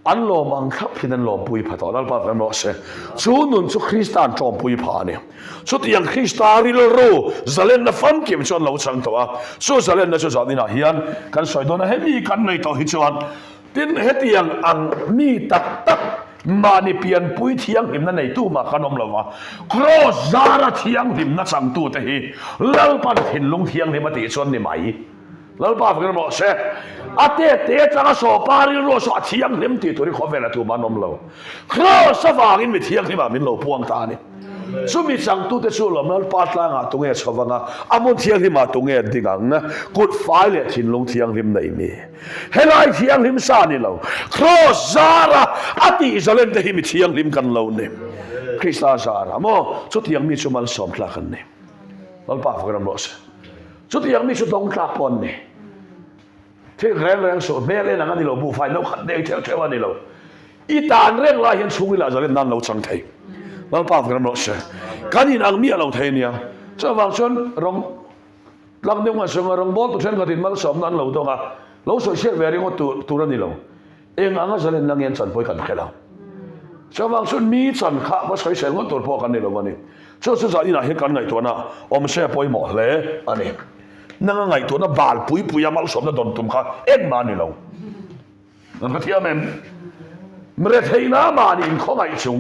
อันโลมังคับพินันโลปุยผาตอนนั้นป้าเป็นบอกเช่ชูนุนชูคริสตานจอมปุยผาเนี่ยชุดยังคริสตาริลรูจะเล่นนะฟันกิมชวนเราช่างตัวชูจะเล่นนะชูจะนี่นะเฮียนกันสวยตัวนะเฮมีกันในตัวฮิชวนตินเฮตียังอังมีตักมานี่เปลี่ยนปุยเทียงหิมนั่นในตู้มาขนมเราวะครอซาระเทียงหิมนั่นสั่งตู้แต่ฮีแล้วปันเห็นลงเทียงหิมมาติชวนนี่ไหมแล้วป้าเป็นบอกเช่อาเตจังสอบปาริโรสอเทียงเล่มตีตัวนี้ขอเวลาตัวมานมเราครอสว่างอินมีเทียงที่มามินเราพวงตาเนี่ยสุมิจังตู้เตชูลมแล้วป้าตางาตรงเงี้ยชาวงาอามุนเทียงที่มาตรงเงี้ยดิ่งนะกุดไฟเลยทิ้งลงเทียงริมไหนมีเฮลัยเทียงริมซานี่เราครอซาระอาติอิสราเอลที่มีเทียงริมกันเราเนี่ยคริสตาซาระโมสุดเทียงมีชุมันสอมคลากันเนี่ยแล้วป้าเป็นบอกเช่สุดเทียงมีชุดดงคลาปนเนี่ยที่แรงสุดแม่เล่นนั่นนี่เราบูไฟเราขัดเดียวเท่านี้เราอีตานเร่งลายเห็นสูงอีหล่าจะเล่นนั่นเราจังไทยแล้วป้าเป็นบอกเช่การยินอังมีเราไทยเนี่ยจะวางชนรองหลังเดียวกันส่งรองบอลตัวเช่นกันที่มันสมนั้นเราต้องอ่ะเราสวยเชื่อเวรีก็ตัวนั้นนี่เราเองอังจะเล่นนั่งเงินสันป่วยกันแค่เราจะวางชนมีสันข้าว่าสวยเสียงก็ตัวพอกันนี่เราวันนี้ช่วงสุดท้ายน่ะเห็นกันไงตัวน่ะอมเสียป่วยหมดเลยอันนี้นั่งไงตัวน่ะบาลปุยมาสมน่ะโดนตุ่มข้าเอ็งมานี่เรานั่นก็เทียมเองเมื่อเทียน้ามานี่เขาไงจุง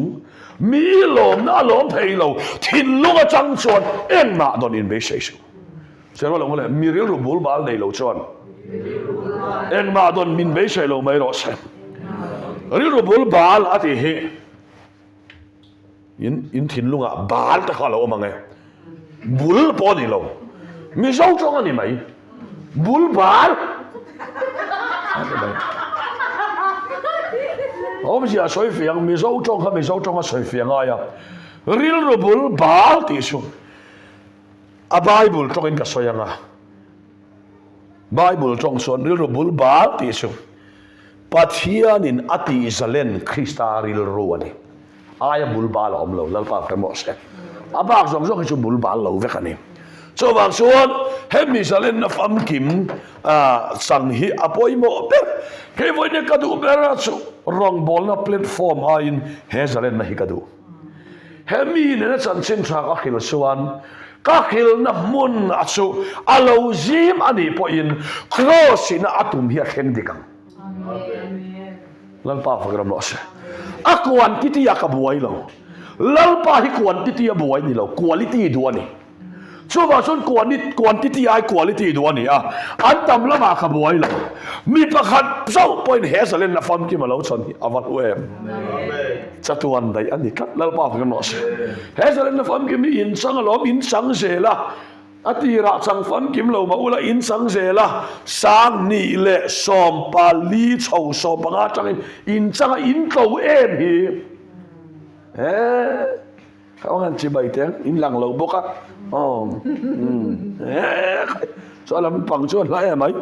มีลมน่าลมเทียเราทิ้งลูกจังชวนเอ็งมาโดนอินเวสชั่นเชื่อว่าเราเลยมีเรื่องรูบุลบาลในเราชวนเอ็งมาโดนอินเวสชั่นเราไม่รอดเช่เรื่องรูบุลบาลอาทิเฮยินทิ้งลูกอ่ะบาลแต่ข้าเราเอามาไงบุลปอนี่เรามีเจ้าจงอันนี้ไหมบุลบาล我们是水平，没手中和没手中的水平啊呀，real rubble 包地上，啊 Bible 中间个水样啊 ，Bible 中说 real rubble 包地上，把天人阿地以色列Krista real ruan ni，啊呀 bull 包了我们了，老爸跟我说，啊爸中说就 bull 包了，为啥呢？so 话说，喺以色列那方金啊，上去阿婆莫别，佢为呢个都别啦做。rong bol na platform ain hezalen na hikadu hemi ne chan chin tra ka khil suan ka khil na mun achu alo zim ani po in cross in atum hi khen dikang amen lan pa fagram lo se akwan titi ya ka buai lo lal pa hi kwan titi ya buai ni lo quality duani soว่าส่วนquantityไอ้ quality ด้วยนี่อ่ะอันตำละมาขบวยเลยมีประคัดเจ้าปอยเฮสเลนนะฟังกี่มาแล้วชนอวัตเวมจัตุวันใดอันนี้คัดแล้วป้าฟังนอสเฮสเลนนะฟังกี่มีอินสังล้อมอินสังเสละอติระสังฟังกี่เรามาอุละอินสังเสละสังนี่แหละสอมปาลีชาวสอมปังอาจังอินสังอินเขาเอ็มฮีเขาหันจีบไปเถอะอินหลังเราบุกอ่ะอ๋อ cho làm bằng cho lại mấy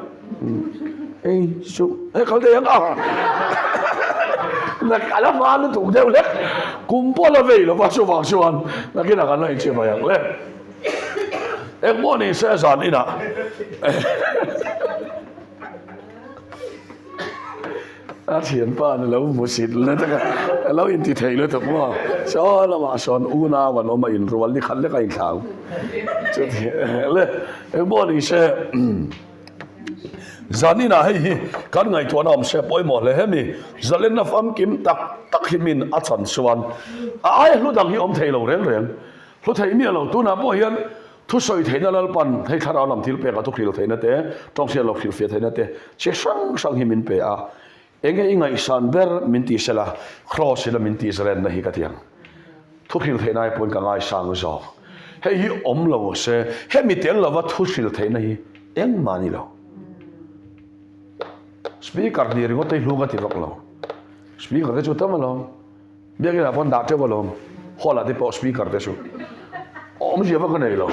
ấy chú ấy không thể à là cả lớp mà nó tụng theo đấy cùng bao là về là vào số vào số ăn là cái nào cái này chưa phải không đấy em muốn đi xe sản đi nào tiền ba lâu mua xịt lên tất cả lâu in thì thấy lên thật mà cho nó mà son una và nó mà in rồi đi khăn lấy cái thảo chứ thì lên em muốn đi xe giờ này này cái ngày tuần nào sẽ bôi mỏ lên hết mi giờ lên nó phàm kim tắc himin ở chân xuân ai lúc đang hi thấy lâu rèn rèn lúc thấy mi lâu tu na bôi hiền thu soi thấy nó là pan thấy thằng nào làm thiếu bè cả thu thiếu thấy nó thế trong xe lọc thiếu phê thấy nó thế chỉ sang himin bè à engge inga isan ber minti sela cross ila minti zren na hi ka tiang thukhil theinai pon ka ngai sang zo he hi om lo se he mi tel lo wa thukhil theina hi eng mani lo speaker ni ringo te hluga ti rok lo speaker te chu tam lo bia ki la pon da te lo hola te po speaker te chu om ji va ka nei lo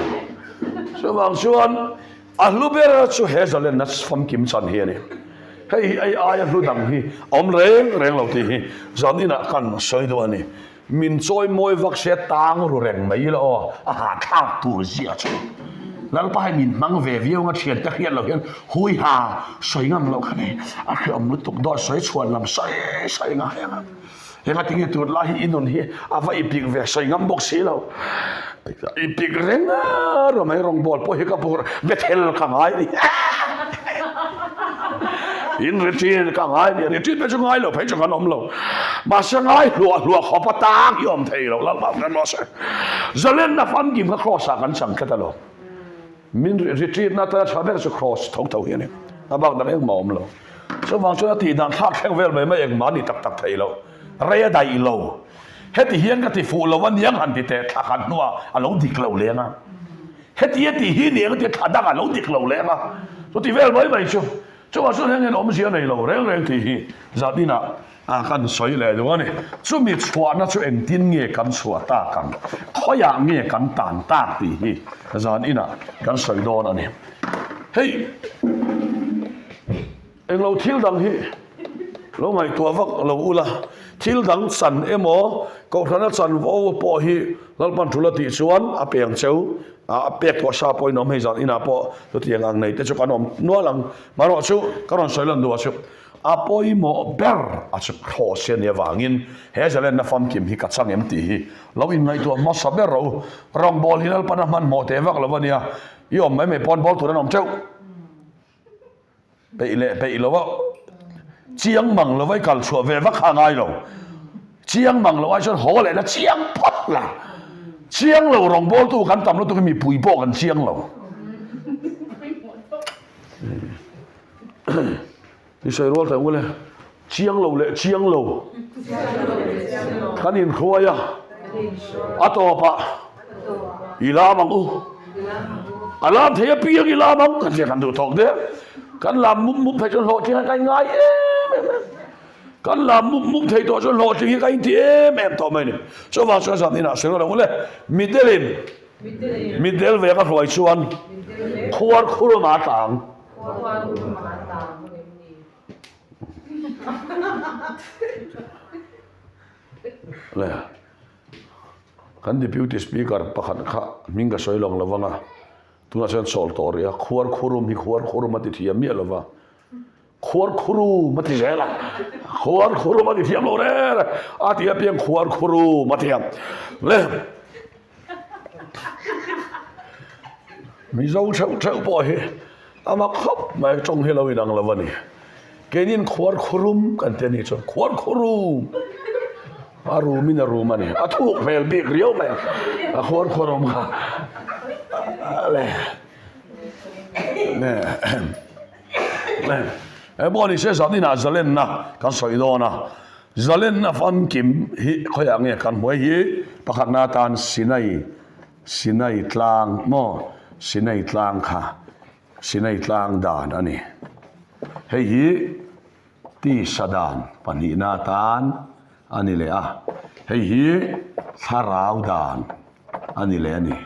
so wang chuan a hlu ber chu he zalen na fam kim chan hi ni hey ai lu dang hi om reng lo ti hi zani na kan soi do ani min choi moi vak se tang ru reng mai lo a ha thang tu zia chu lal pa min mang ve viu nga thian ta hian lo hian hui ha soi ngam lo khane a khi om lu tuk do soi chuan lam sai nga henga tingi tu la hi inon hi a vai pik ve soi ngam bok si lo i pik reng ro mai rong bol po hi ka pur bethel ka ngai ni in retreat ka ngai ni retreat pe chu ngai lo pe chu kan om lo ma sa ngai lua kho pa tak yom thei lo la ba kan lo sa zalen na fam kim ka cross kan sang ka ta lo min retreat na ta cha ber chu cross thok thau hi ni abak da eng mom lo so wang chu ti dan thak kheng vel mai ma eng ma ni tak thei lo re dai lo heti hian ka ti fu lo wan yang han ti te thakan nuwa alo dik lo lenga heti hi ni ka ti thadang alo dik lo lenga so ti vel mai mai chu choว่าส่วนนี้เราไม่เชื่อในเราเรื่องที่จะดีนะกันสวยเลยด้วยนี่ช่วมีชัวนะช่วเองทิ้งเงี้ยกันชัวตากันเขาอยากเงี้ยกันต่างตาตีจะดีนะกันสวยโดนอันนี้เฮ้ยเองเราทิ้งดังฮีเราไม่ตัววักเราอุละทิ้งดังสันเอโมก็ท่านสันว่าปอฮีแล้วปันทุลติชวนอาเปียงเจ้าเปียกตัวชาปอยน้องให้จัดอินาปอตัวที่ยังไงแต่ชุกันน้องนัวหลังมาหน่อยชุกันน้องสวยลันดูชุอาปอยโมเบอร์อาชุโคเซียนเนี่ยวางินเฮจะเล่นนับฟังกิมฮิกัดสังเอ็มตีเราอินไงตัวมอสเบอร์เรารองบอลฮินัลปนักมันโมเทวักแล้ววันนี้ยอมไม่ปอนบอลตัวนั้นน้องเจ้าไปอีแล้วว่าเจียงมังเราไว้กัลชัวเววักห่างไงเราเจียงมังเราไว้ชนหัวเลยนะเจียงพัดละเชียงเรารองบอลตู้กันต่ำแล้วตู้ก็มีปุ๋ยปอกกันเชียงเรานี่ใส่รถแต่ว่าเลยเชียงเราเลยเชียงเรากันอินครัวยะอัตโตปะอีลามังอูอาลามเทียปีกอีลามังกันเสียกันดูทองเด้กันลามมุมไปจนหอเชียงกันง่ายกันลามมุมไทยตัวจนหล่อจริงกันที่แม่ต่อมาเนี่ยชาวบ้านชาวสัตว์นี่นะเสียงเราเลยมิดเดิลเวก็รวยชวนควรคุรุมาต่างเลยกันที่พิวติสปีกร์ประคันข้ามิงก็สวยลงแล้วว่าตัวนั้นเช่นโซลตอรีอะควรคุรุมาติดที่มีอะไรวะควรคุรุมาติดอะไรล่ะควรคุรุมาติดที่อะไรเลยอาทิตย์เพียงควรคุรุมาติดเลยมีเจ้าบ่อยอามาครบมาจงให้เราอีนังละวันนี้เกณินควรคุรุมกันเทนี่จนควรคุรุอารูมินารูมันนี่อาทุกเมลบีกเรียวแม่ควรคุรุมค่ะเลยเนี่ยบ่นี่เสียสัตว์นี่น่าจะเล่นนะกันสวยโดนะจะเล่นนะฟังกิมฮิเขาอย่างเงี้ยกันหัวฮิประคักนาตานสินัยกลางหม้อสินัยกลางค่ะสินัยกลางด่านอันนี้เฮ้ยที่สดานปนินาตานอันนี้เลยเฮ้ยสาราวด่านอันนี้เลยอันนี้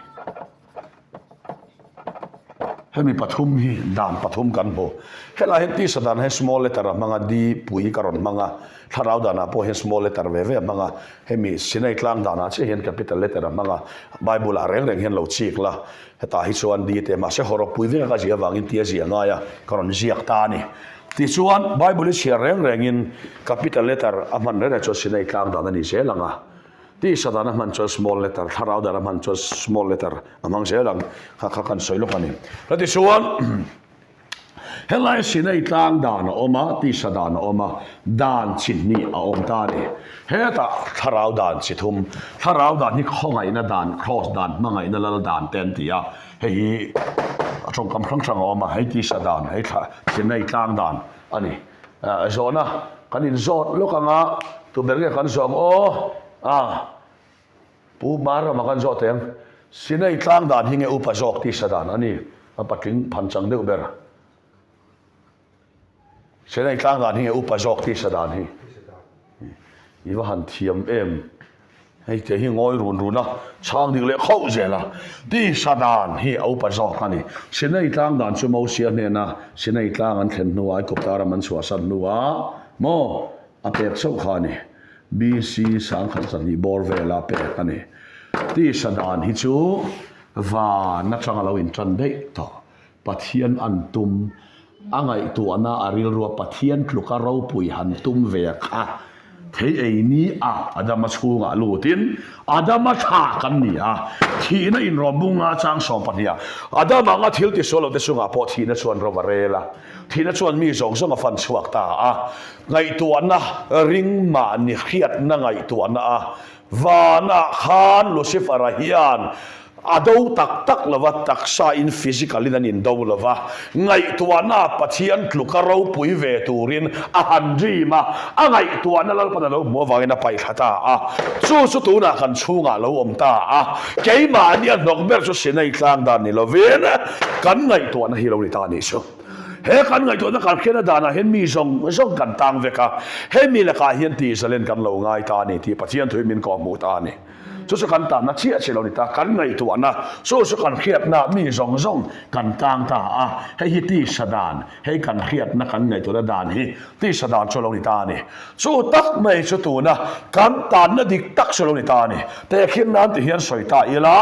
hemi pathum hi dan pathum kan bo hela hen ti sadan he small letter manga di pui karon manga tharau dana po he small letter ve manga hemi sinai tlang dana che hen capital letter manga bible a reng hen lo chik la heta hi chuan di te ma se horo pui ve ka zia wangin tia zia nga ya karon ziak ta ni ti chuan bible chi reng in capital letter aman re cho sinai tlang dana ni se langa ti sadana man cho small letter tharau dana man cho small letter amang se lang kha kan soilo kanin la ti chuan helai sinai tlang dan oma ti sadana oma dan chinni a om ta ni heta tharau dan chithum tharau dan ni khongai na dan cross dan mangai na lal dan ten tia hei atong kam khang oma hei ti sadan hei sinai tlang dan ani zona kanin zot lokanga tu berge kan zong pu mara makan zot teng sinai tlang dan hinge upa zok ti sadan ani apatling phanchang de ber sinai tlang dan hinge upa zok ti sadan hi iwa han thiam em hei te hi ngoi run na chang ding le khau zela ti sadan hi upa zok ani sinai tlang dan chu mo sia ne na sinai tlang an thlen nuai koptara man chua san nuwa mo apek so khani BC sang khan san ni bor vela pe ani ti sadan hi chu va na changa lo in tran dei to pathian an tum angai tu ana aril ro pathian tluka ro pui han tum ve kha thei ei ni adama chunga lutin adama tha kan ni thina in robunga chang som pania adama nga thil ti solo te sunga po thina chuan ro varela thina chuan mi zong zong a fan chuak ta ngai tuana ring ma ni khiat na ngai tuana vana khan lucifer hian ado tak lova taksa in physically nan in do lova ngai tuana pathian tlukaro pui ve turin a handrima angai tuana lal panalo mo wangena pai khata chu tu na kan chunga lo omta keima ni nok ber chu sinai tlang dan ni loven kan ngai tuana hi lo ni ta ni so he kan ngai tuana kan khena dana hen mi zong kan tang veka he mi la ka hian ti salen kan lo ngai ta ni ti pathian thui min ko mu ta ni so kan ta na chia chelo ni ta kan ngai tu ana so kan khiat na mi zong kan tang ta hei hi ti sadan hei kan khiat na kan ngai tu na dan hi ti sadan cholo ni ta ni so tak mai chu tu na kan tan na dik tak cholo ni ta ni te khin nan ti hian soi ta ila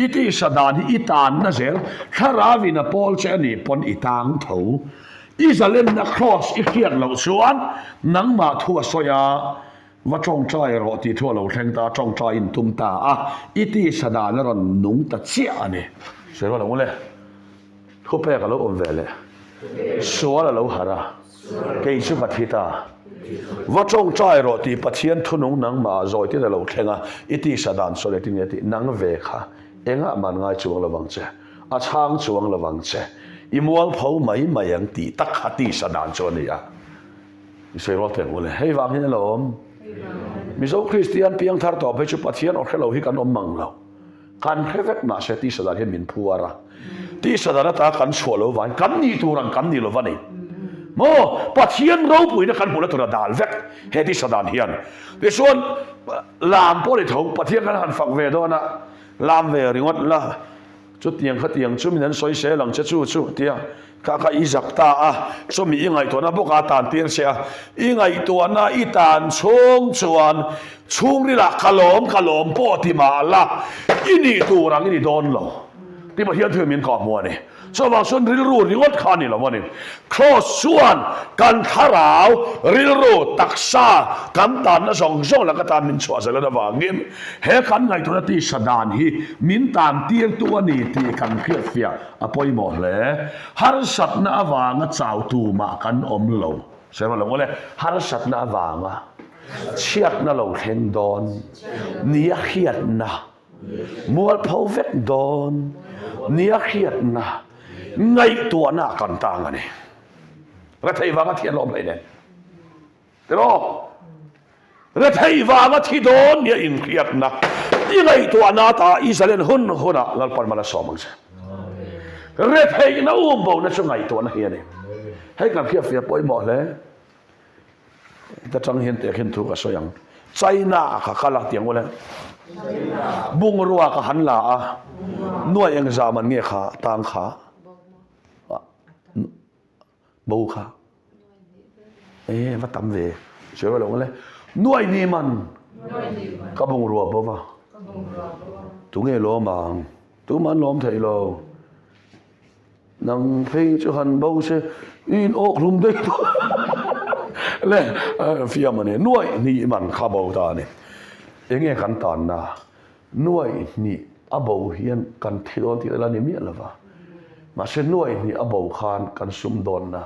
i ti sadan hi i tan na zel kharawi na pol che ni pon i tang tho Israel na cross i khiat lo chuan nang ma thua soyaว่าจงใจรอที่ทั่วเราแทงตาจงใจอินตุมตาอิติสดานรอนนุ่งตะเจียนี่เสียว่าเราเลยทุบแปกับเราอมเวลสัวเราหาระเกี่ยชุบทิตาว่าจงใจรอที่ปะเทียนทุนงนังมาจอยที่เราแทงอิติสดานส่วนที่นี่ที่นังเวค่ะเองมันง่ายจวงระวังเจช่างจวงระวังเจอิมวงเผาไม่ยังตีตักขัดตีสดานจวนนี่เสียว่าเต็มเลยให้วางให้เรามิโซคริสเตียนเพียงทาร์ตอบให้ชุบปัทเทียนออกให้เราฮิกันอมมังเราการเพื่อมาเสติสดานเห็นมินพัวระที่สดานตากันชัวเราวันกันนี่ตัวรังกันนี่เราวันนี้โมปัทเทียนเราปุยนักกันบุญตัวดาลเวกเฮติสดานเฮียนแต่ส่วนลามพอได้ถงปัทเทียนกันหันฝักเวดนะลามเวริงวัดละจุดเตียงขัดเตียงชุมินันสวยเสหลังจะชูเตียข้าอิจักตาสมัยยังไงตัวนั้นพวกอาตานเตียนเสียยังไงตัวนั้นอีตานช่วงชวนนี่ละขลมปอติมาละอินี่ตัวรังอินี่โดนเราที่มาเที่ยวเถื่อนมีนขอบมัวนี่สว่างส่วนริลรูริงดขานี่ละวันนี้คลอสส่วนกันทาราวริลรูตักซากันตานนะสองแล้วก็ตานมินชัวเสร็จแล้วนะว่าเงี้ยเฮกันไงตัวนั้นที่สดานฮีมินตานเตียงตัวนี้ที่กันเพียเฟียอภัยหมดเลยฮาร์สัตน่าวางเจ้าตูมากันอมโลใช่ไหมล่ะว่าเลยฮาร์สัตน่าวางเชียดน่าเราเห็นดอนเนียเขียดนะมัวเผาเวทดอนเนียเขียดนะไงตัวหน้ากันต่างกันนี่รัฐไทยวางที่ลมเลยเนี่ยแต่รอรัฐไทยวางที่โดนเนี่ยอินเขียดนะยังไงตัวหน้าตาอิสราเอลหุ่นน่ะลัลปันมาละสองมั้งใช่รัฐไทยน่าอุ้มบ่าวน่ะช่วงไงตัวน่ะเฮียนี่ให้กันเขียดเฟียป่วยหมดเลยแต่จังเห็นแต่เห็นถูกกับสยังใจหน้าข้าขลักเตียงวะเลยบุงรัวกับหันหลาหน่วยเองจามันเงี้ยขาต่างขา bầu kha vắt tắm về chơi vào lòng lên nuôi ni man các bông rùa bơ va tú nghe lo màng tú man lom thầy lo nang phê cho hắn bầu xe in ốc lùm đây thôi lên phía mà này nuôi ni man khá bầu ta này nghe khăn tàn na nuôi ni abầu hiền kan thilon ti la ni mi la va mà sẽ nuôi ni abầu khan kan sum don na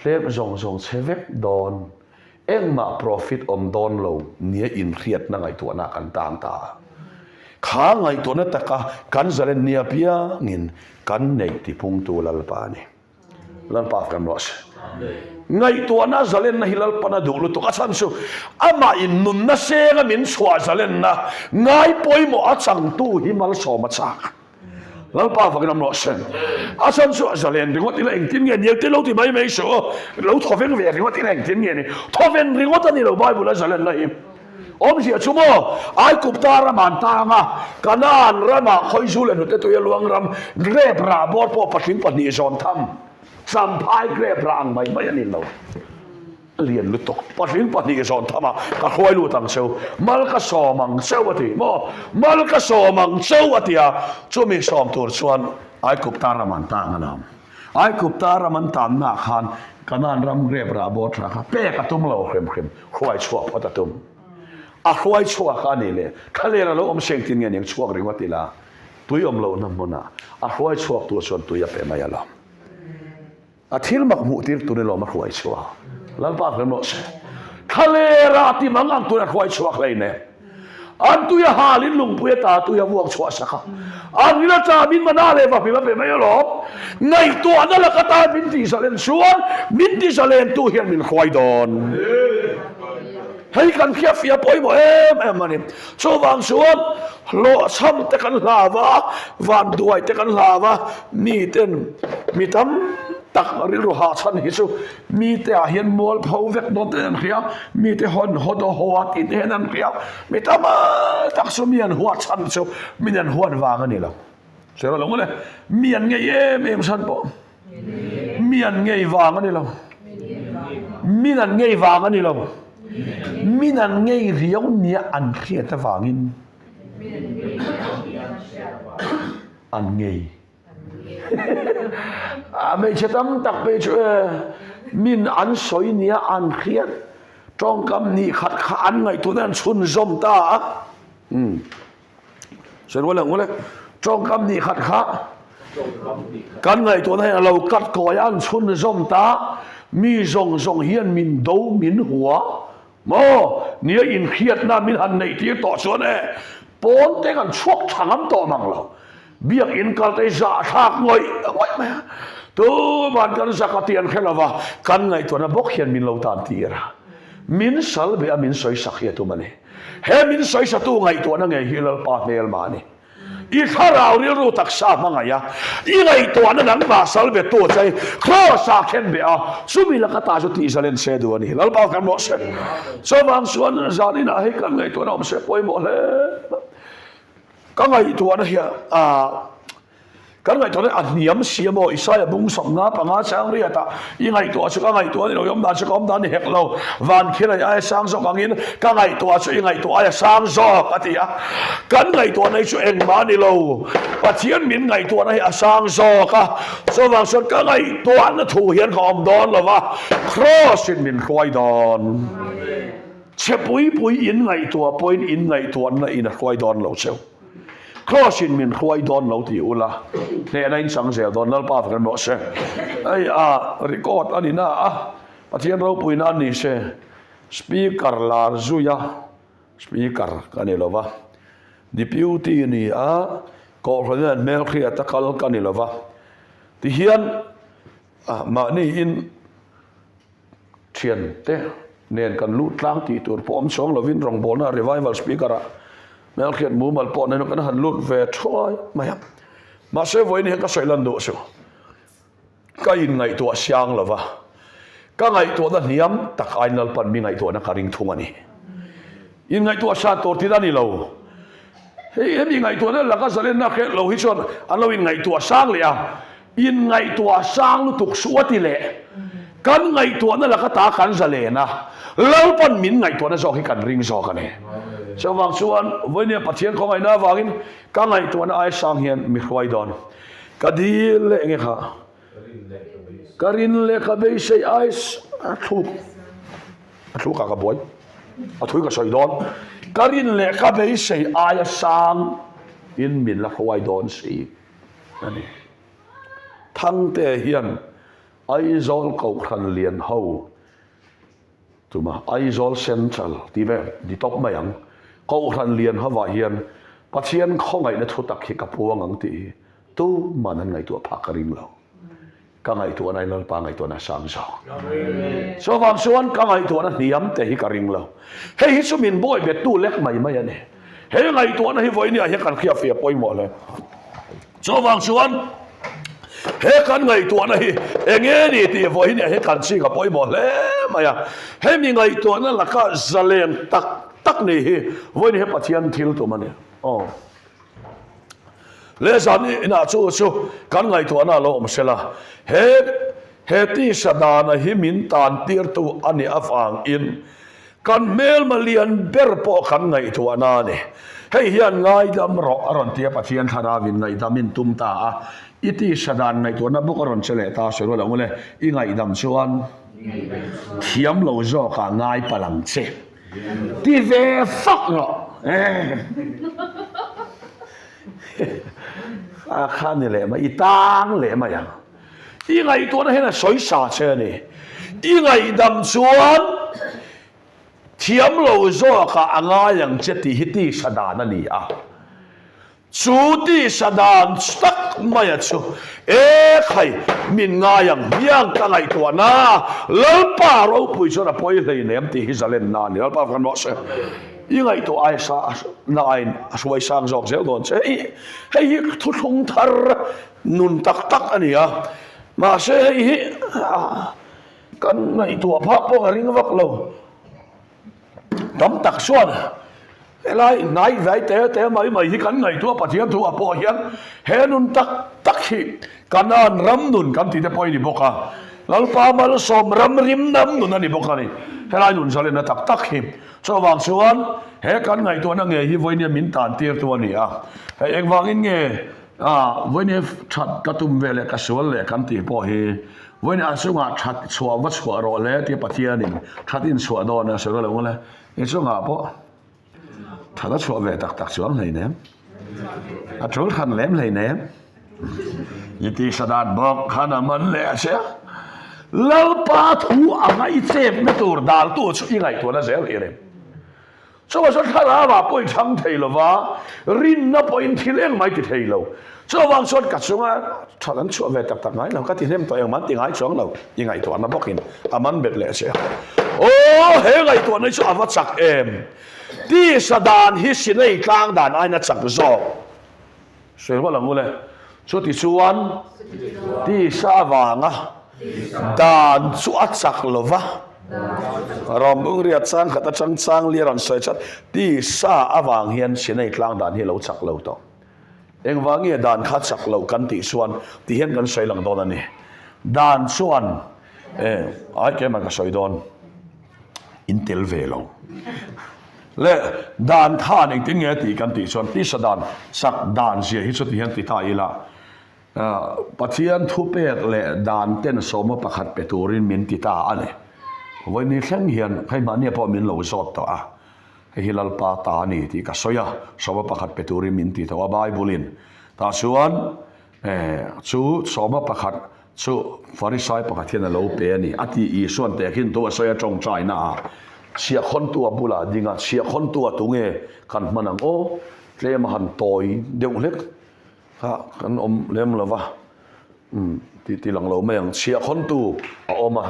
lep zong zong chevek don eng ma profit om don lo nia in riat na ngai tu na kan tang ta kha ngai tu na taka kan zalen nia pia ngin kan nei ti pung tu lal pa ni lan pa kan ros ngai tu na zalen na hilal pa na du lu to ka chan su ama in nun na se ga min chwa zalen na ngai poi mo a chang tu himal so ma cha lan pa fa kan ros a chan su zalen ringot ila eng tin nge ni te lo ti mai mai so lo tho ven ve ringot ila eng tin nge ni tho ven ringot ani lo bible la zalen na him om sia chumo ai kupta ra man ta nga kanan rama khoi zu le no te to ya luang ram grep ra bor po patling pa ni zon tham sam phai grep rang mai mai ani lo lian lu tok patling pa ni zon thama ka khoi lu tang seu mal ka so mang seu ati mo mal ka so mang seu atia chumi som tur chuan ai kupta ra man ta nga nam ai kupta ra man tam na khan kanan ram grep ra bor tra ka pe ka tum lo khrem khrem khoi chua patatum a khoi chua kha ni le khalera lo om seng tin nge ning chuak ringwati la tui om lo nam mona a khoi chuak tu chon tu ya pe mai ala a thil mak mu tir tu ne lo ma khoi chua lal pa kan no se khalera ti mangang tu na khoi chuak lai ne an tu ya halin lung pu ta tu ya wuak chua sa kha an ila cha min mana le va pe mai lo ngai tu an la ka ta min ti salen suan min ti salen tu hian min khoi don hay kan khia fia poi bo em mani so wang suan lo sam te kan lava van duai te kan lava mi ten mi tam tak ril ro ha chan hi chu mi te a hian mol phau vek don ten khia mi te hon hodo hoat in hen an khia mi tam tak so mian huat chan chu mian huat wang ani lo sero lo ngone mian nge em san po mian nge wang ani lo mian nge wang ani lo minan ngay riau nia an khia ta wangin an ngay mấy chetam tak pe chu min an soi nia an khia trong kam ni khat kha an ngai tu nan chun zom ta sen wala ngole trong kam ni khat kha kan ngai tu na lo kat ko an chun zom ta mi zong zong hian min do min hua mo nia in khiat na min han nei ti to chuan pon te kan chuak thangam to mang lo biak in kal te za thak ngoi ma tu man kan zakatian khelawa kan ngai to na bok hian min lo tan ti ra min sal be amin soi sakhia tu mane he min soi sa tu ngai to na ngai hilal pa mel mani i kharau ril ru tak sa mangaya i ngai to na nang ba sal be to chai kho sa khen be a sumi la kata jo ti salen se du ani lal ba kan mo se so bang suan zani na he kan ngai to na om se poi mo le ka ngai to na hia kan ngai to na an niam sia mo isaya bung som nga pa nga chang ria ta i ngai to chu ka ngai to ni lo yom da chu kom da ni hek lo van khila ai sang zo kangin ka ngai to chu i ngai to ai sang zo atia kan ngai to nei chu eng ma ni lo pathian min ngai to na hi sang zo ka so wang so ka ngai to na thu hian khom don lo wa cross in min khoi don che pui pui in ngai to point in ngai to na in khoi don lo cheu crossin min khoi don lo ti ula ne na in sang zel don nal pa kan mo se ai record ani na pathian ro pui na ni se speaker lar zuya speaker kani lova deputy ni ko hran mel khia takal kani lova ti hian ma ni in thian te nen kan lu tlang ti tur pom song lovin rong bona revival speaker mel khiat mu mal po nenu kan han lut ve thoi mayam ma se voi ni ka soilan do so ka in ngai to siang lova ka ngai to da niam tak ainal pan mi ngai to na karing thung ani in ngai to sa to ti da ni lo he mi ngai to na la ka salen na khe lo hi chon an lo in ngai to sang le in ngai to sang lu tuk suati le kan ngai tua na la ka ta kan zale na lo pan min ngai tua na zo hi kan ring zo ka ne so wang chuan voi ne pathian khong ai na wangin ka ngai tua na ai sang hian mi khwai don ka di le nge kha karin le ka be sei ai thu ka boy a thui ka soi don karin le ka be sei ai sang in min la khwai don si ani thang te hian ai zol kau khan lian ho tuma ai zol central ti ve di top mayang kau khan lian hawa hian pathian khongai na thu tak hi ka puang ang ti tu manan ngai tu phakaring lo ka ngai tu anai lal pa ngai tu na sang so so wang suan ka ngai tu na niam te hi ka ring lo he hi sumin boy bet tu lek mai mai ane he ngai tu na hi voi ni a he kan khia fia poi mo le so wang suan he kan ngai tu na hi enge ni ti voi ni he kan chi ka poi mo le maya he mi ngai tu na la ka zaleng tak ni hi voi ni he pathian thil tu mane le zan ina chu kan ngai tu na lo om sela he ti sadana hi min tan tir tu ani afang in kan mel malian ber po kan ngai tu na ne hei hian ngai dam ro aron tia pathian thara win ngai damin tum ta a iti sadan ngai tu na buk aron chele ta se ro la ngole i ngai dam chuan thiam lo zo ka ngai palang che ti ve fak no a khan ni le ma i tang le ma yang i ngai tu na he na soi sa che ni i ngai dam chuan thiam lo zo ka anga yang che ti hiti sadan ani a chu ti sadan tak maya chu khai min nga yang hiang ka ngai tu na lalpa ro pui cho na poi hlei nem ti hi zalen na ni lalpa kan mo se i ngai tu ai sa na ai aswai sang jok zel don che hei thu thung thar nun tak ani a ma se hi kan ngai tu pha po ring vak lo tóm tặc xuân lại nãy vậy té mấy hi cắn ngày tua pathian tu apo hian he nun tak hi kanan ram nun kam ti te poi ni boka lal pa mal som ram rim nam nun ani boka ni he lai nun salen na tak hi so wang xuân he kan ngày tua na nge hi voi ni min tan tir tu ani a he ek wang in nge voi ni that ka tum vele ka sual le kam ti po hi voi ni asunga that chua wa chua ro le ti pathian ni that in chua do na se ro le ngole e so nga po thada chua ve tak chuang nei ne a chul khan lem lei ne yiti sadat bok khana man le se lal pa thu angai chep na tur dal tu chu i ngai to na zel ere so so khala ba poi thang thei lo wa rin na point thileng mai ti thei lo so wang sot ka chunga thalan chu ve tak ngai lo ka ti hem to yang man ti ngai chuang lo i ngai to na bokin aman bet le se he ngai tu na chu awa chak em ti sadan hi sinei tlang dan ai na chak zo se wa lang ule chu ti chuan ti sa wanga dan chu a chak lova rom bung ria chang khata chang li ron sai chat ti sa awang hian sinei tlang dan hi lo chak lo to eng wangi dan kha chak lo kan ti chuan ti hian kan sai lang don ani dan chuan ai ke ma ka soi don intel velo le dan tha ning tin nge ti kan ti chon ti sadan sak dan zia hi chu ti hian ti ta ila pathian thu pek le dan ten soma pakhat peturin min ti ta ane voi ni thleng hian khai ma ne po min lo zot to a hilal pa ta ni ti ka soya soma pakhat peturin min ti to wa bible ta chuan chu soma pakhat chu farisai pakhathian lo pe ani ati I suan te khin to soya chong chai na sia khon tu bula dinga sia khon tu tunge kan manang tlem han toy deuh lek ha kan lem lova ti lang lo meng sia khon tu oma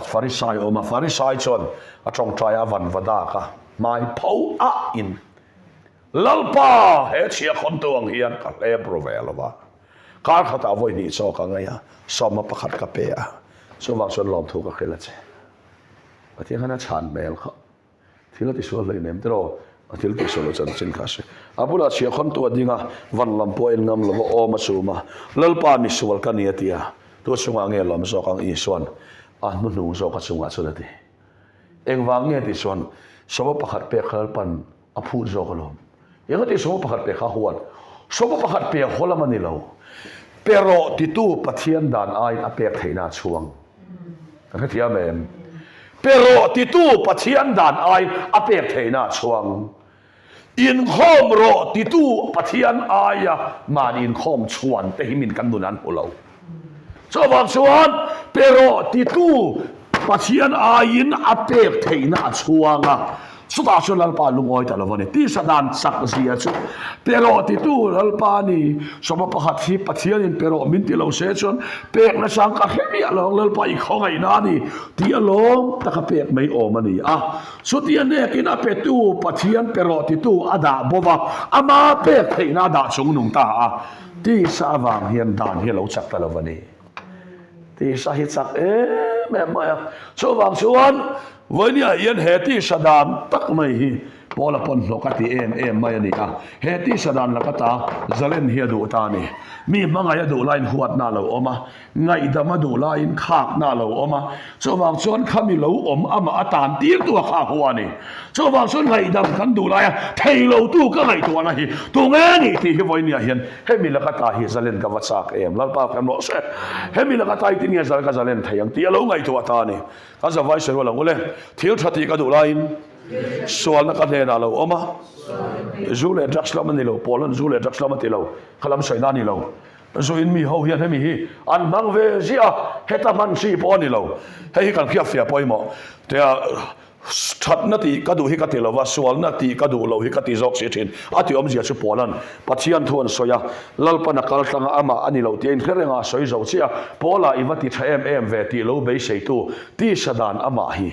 farisai chon a chong chai a van vada ka mai phau a in lalpa he sia khon tu ang hian ka le provelova kar khata voi ni cho ka ngaya soma pakhat ka pe a so wang son lom thu ka khela che ati khana chan mel kha thila ti so le nem tro atil ti so lo chan chin kha se abula sia khon tu adinga van lam po en ngam lo o ma su ma lalpa mi sual ka ni atia to sunga nge lom so kang I suan an nu zo ka chunga chulati engwang nge ti son soba pakhat pe khal pan aphu zo ka lom eng ti soba pakhat pe kha huan soba pakhat pe holamani lo pero ti tu pathian dan ai a pek theina chuang ka thia mem pero ti tu pathian dan ai a pek theina chuang in khom ro ti tu pathian ai man in khom chuan te himin kan nunan ulo so bang chuan pero ti tu pathian ai in a pek theina chuanga suta chu lalpa lungoi ta lovani ti sadan sak sia chu pero ti tu lalpa ni soma pakhat hi pathian in pero min ti lo se chon pek na sang ka khemi along lalpa I khongai na ni ti along ta ka pek mai o mani so ti ane kin a pe tu pathian pero ti tu ada bova ama pek theina da chung nung ta ti sa wang hian dan hi lo chak ta lovani ti sa hi chak me ma so wang chuan với nhà yên hệ tí sa đàn tắc mày hi bỏ là pon lo cái em mày này hệ tí sa đàn là cái ta zalen hiền đủ ta này mi mà ngay đủ line huat na lo oma ngay đam đủ line khạc na lo oma cho vàng xuân khami lo ama atan tiếng tua khạc hoa này cho vàng xuân ngay đam khăn đủ line thầy lo tu cái ngày tua này tu nghe này thì với nhà hiền hệ mi là cái ta hi zalen cái vật sắc em lal pa em lo sẽ hệ mi là cái ta tin nghe zalen thầy yang tia lo ngày tua ta này cái giờ vai sẽ là ngô lên thiếu thật thì cái đủ line soal na kan na lo oma zule draxlam ni lo polan zule draxlam ti lo khalam soina ni lo zo in mi ho hian hemi hi an mang ve zia heta man si po ni lo hei kan khia fia poimo te that na ti ka du hi ka ti lo wa soal na ti ka du lo hi ka ti jok se thin ati om zia chu polan pathian thuan soya lalpa na kal tanga ama ani lo ti in khrenga soi zo chia pola iwati thaem em ve ti lo be sei tu ti sadan ama hi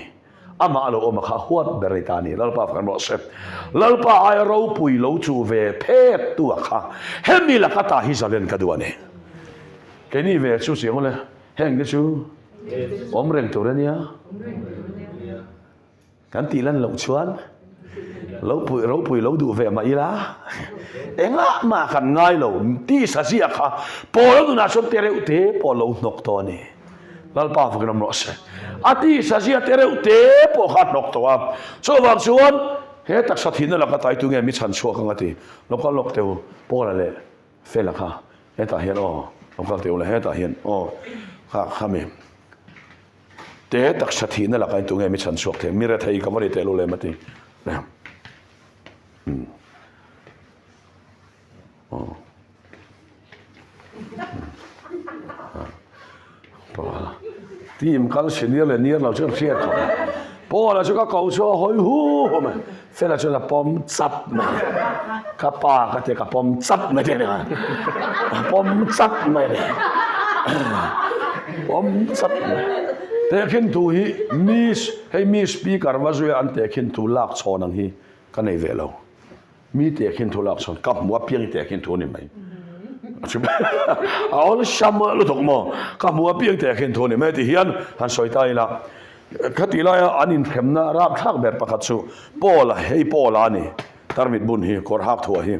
ama alo oma kha huat beritani lalpa kan ro se lalpa ai ro pui lo chu ve phet tu kha hemi la kata hi zalen ka duane keni ve chu siang le heng de chu om reng tu rania kan ti lan lo chuan ro pui lo du ve ma ila enga ma kan ngai lo ti sa sia kha po lo na so tere ute po lo nok to ni lalpa kan ro se ati sasia tereu te po khat nok to so wang chuan he tak sa thina la ka tai tu nge mi chan chua ka ngati lokal lok teu po la le fe la kha he ta hian lokal teu la he ta hian kha me te tak sa thina la ka tu nge mi chan chuak the mi re thai ka mari te lo le mati le team kal senior le nier lo chon khiat kho po la chu ka kau chu hoi hu ma fe la chu la pom chap ma ka pa ka te ka pom chap ma te na pom chap ma ne pom chap te khin tu hi mi speaker wa zu an te khin tu lak chon ang hi ka nei ve lo mi te khin tu lak chon kap mu piang te khin tu ni mai all sham lo tok mo ka mu piang te khin thoni me ti hian han soitai la khatila anin khemna rap thak ber pakhat chu pola hei pola ni tarmit bun hi kor hak thua hi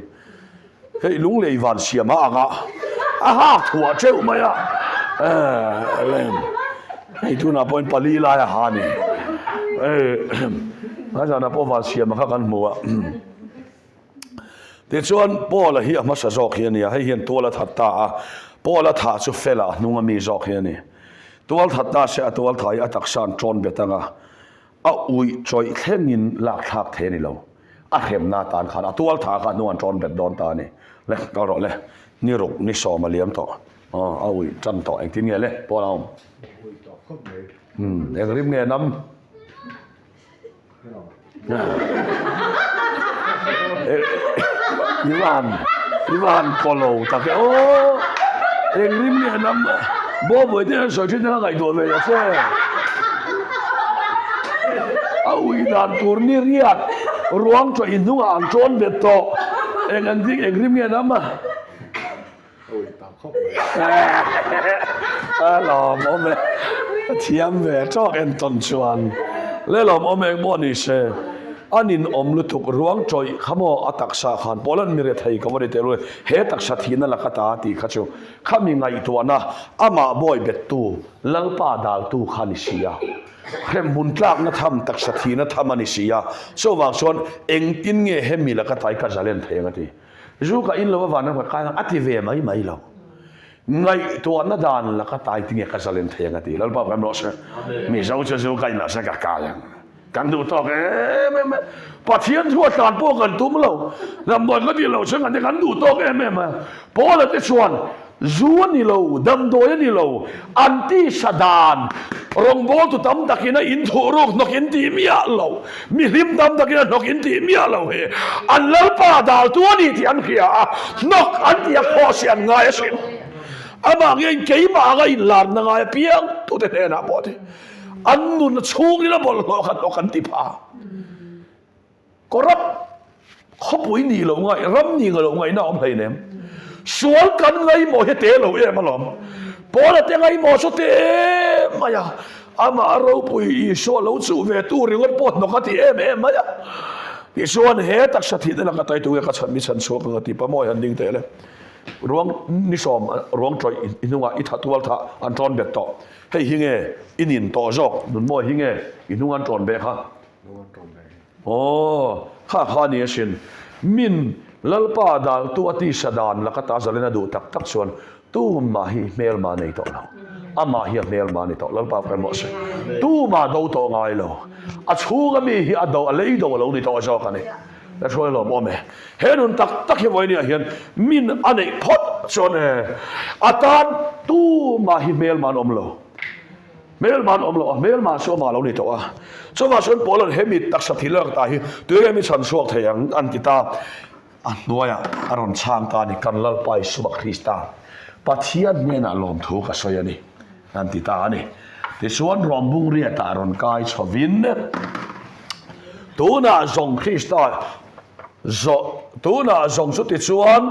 hei lung lei van siama anga a hak thua cheu maya lem hei tu na point pali la ya ha ni ha jana po van siama kha kan muwa te chuan pola hi ama sa jok hian ya hei hian tola thatta pola tha chu fela nunga mi jok hian ni tol thatta se atol thai ataksan tron betanga a ui choi thlengin lak thak the ni lo a hem na tan khan atol tha kha nuan tron bet don ta ni le ka ro le ni ruk ni so ma liam to a ui chan to eng tin nge le pola eng rim nge nam Ivan Polo ta ke eng rim nge nam bo bo de so chin na ngai do ve ya se au i dan turni riat ruang cho in nu ang chon bet to eng an ding eng rim nge nam ma oi ta khop lom o me thiam ve chok en ton chuan le lom o me mo ni se anin omlu thuk ruang choi khamo ataksa khan polan mire thai kawari telu he taksa thina lakata ti khachu khami ngai to na ama boy betu lalpa dal tu khanisia hem muntlak na tham taksa thina thamani sia so wang son engtin nge hemi lakatai ka jalen thengati zu ka in lo wa na ka ati ve mai lo ngai to na dan lakatai tinge ka jalen thengati lalpa kam no se mi zau chu zu kai na sa ka ka yangกันดูต่อปะเทียนทั่วตานพวกกันตุ้มเราลำบากก็ดีเราเช่นกันแต่กันดูต่อแม่มาเพราะเราจะชวนจวนนี่เราดำโดยนี่เราอันที่สดานรงบอลตุตั้มตะกินะอินทูรุกนกอินทีมีอะเรามีริมตั้มตะกินะนกอินทีมีอะเราเฮอันเล่าป่าดาวตัวนี้ที่อันเขียนกอันที่ขอเสียงง่ายสิอามาเงี้ยเกี่ยมาไงหลานง่ายเพียงตัวเด่นนะพอดีอันนู้นชูนี่ละบอลขันอกันติพาก็รับเขาปุยนี่เราไงรับนี่เราไงน่าอมเลยเนี่ยสวนกันไงหมอเฮเตเราเอ๋มาหลอมพอแล้วแต่ไงหมอสุดเอ๋มาอย่าอามาเราปุยสวนเราสูเวตูริวันปนนกติเอ๋มาอย่าที่สวนเฮตักสถิตนั่นก็ตายตัวก็ฉันมีฉันสวนกันติปะมอยันดิ้งเตะเลยรวงนิสอมรวงจอยอินุงะอิทัตัวท่าอันตรอนเบ็ดต่อให้หิงเออินินต่อจอกนุนมอหิงเออินุงอันตรอนเบ็ดค่ะโอ้ข้านี่สินมินลลป้าดาตัวที่สดานแล้วก็ตาจะเล่นดูตักส่วนตู้มาฮีเมลมาในต่อเราอามาฮีเมลมาในต่อลลป้าเป็นหมดสิตู้มาดูต่อไงเราอาชูก็มีฮีอดูอะไรดูเราในต่อจอกกันนี่แล้วช่วยเราบ่แม่เห็นนุ่นตักเห็นไว้เนี่ยเห็นมินอันไหนพอดชนอาตานตู้มาฮิเมลมานอมโลเมลมานอมโลเมลมาชัวมาเรานี่ตัวชัวมาชนปอลเฮมิตักสถิเลิกตายตัวเฮมิชันสวกเทียงอันกิตาอันด้วยอารมณ์ช่างตานี่กันลลไปสุบคริสตาปัจจัยเนี่ยน่ะลมถูกกับสวยนี่อันกิตานี่ที่ส่วนรอมบุงเรียตารอนกายชวินตัวน่ะทรงคริสตาตัวน่ะทรงสุดที่ส่วน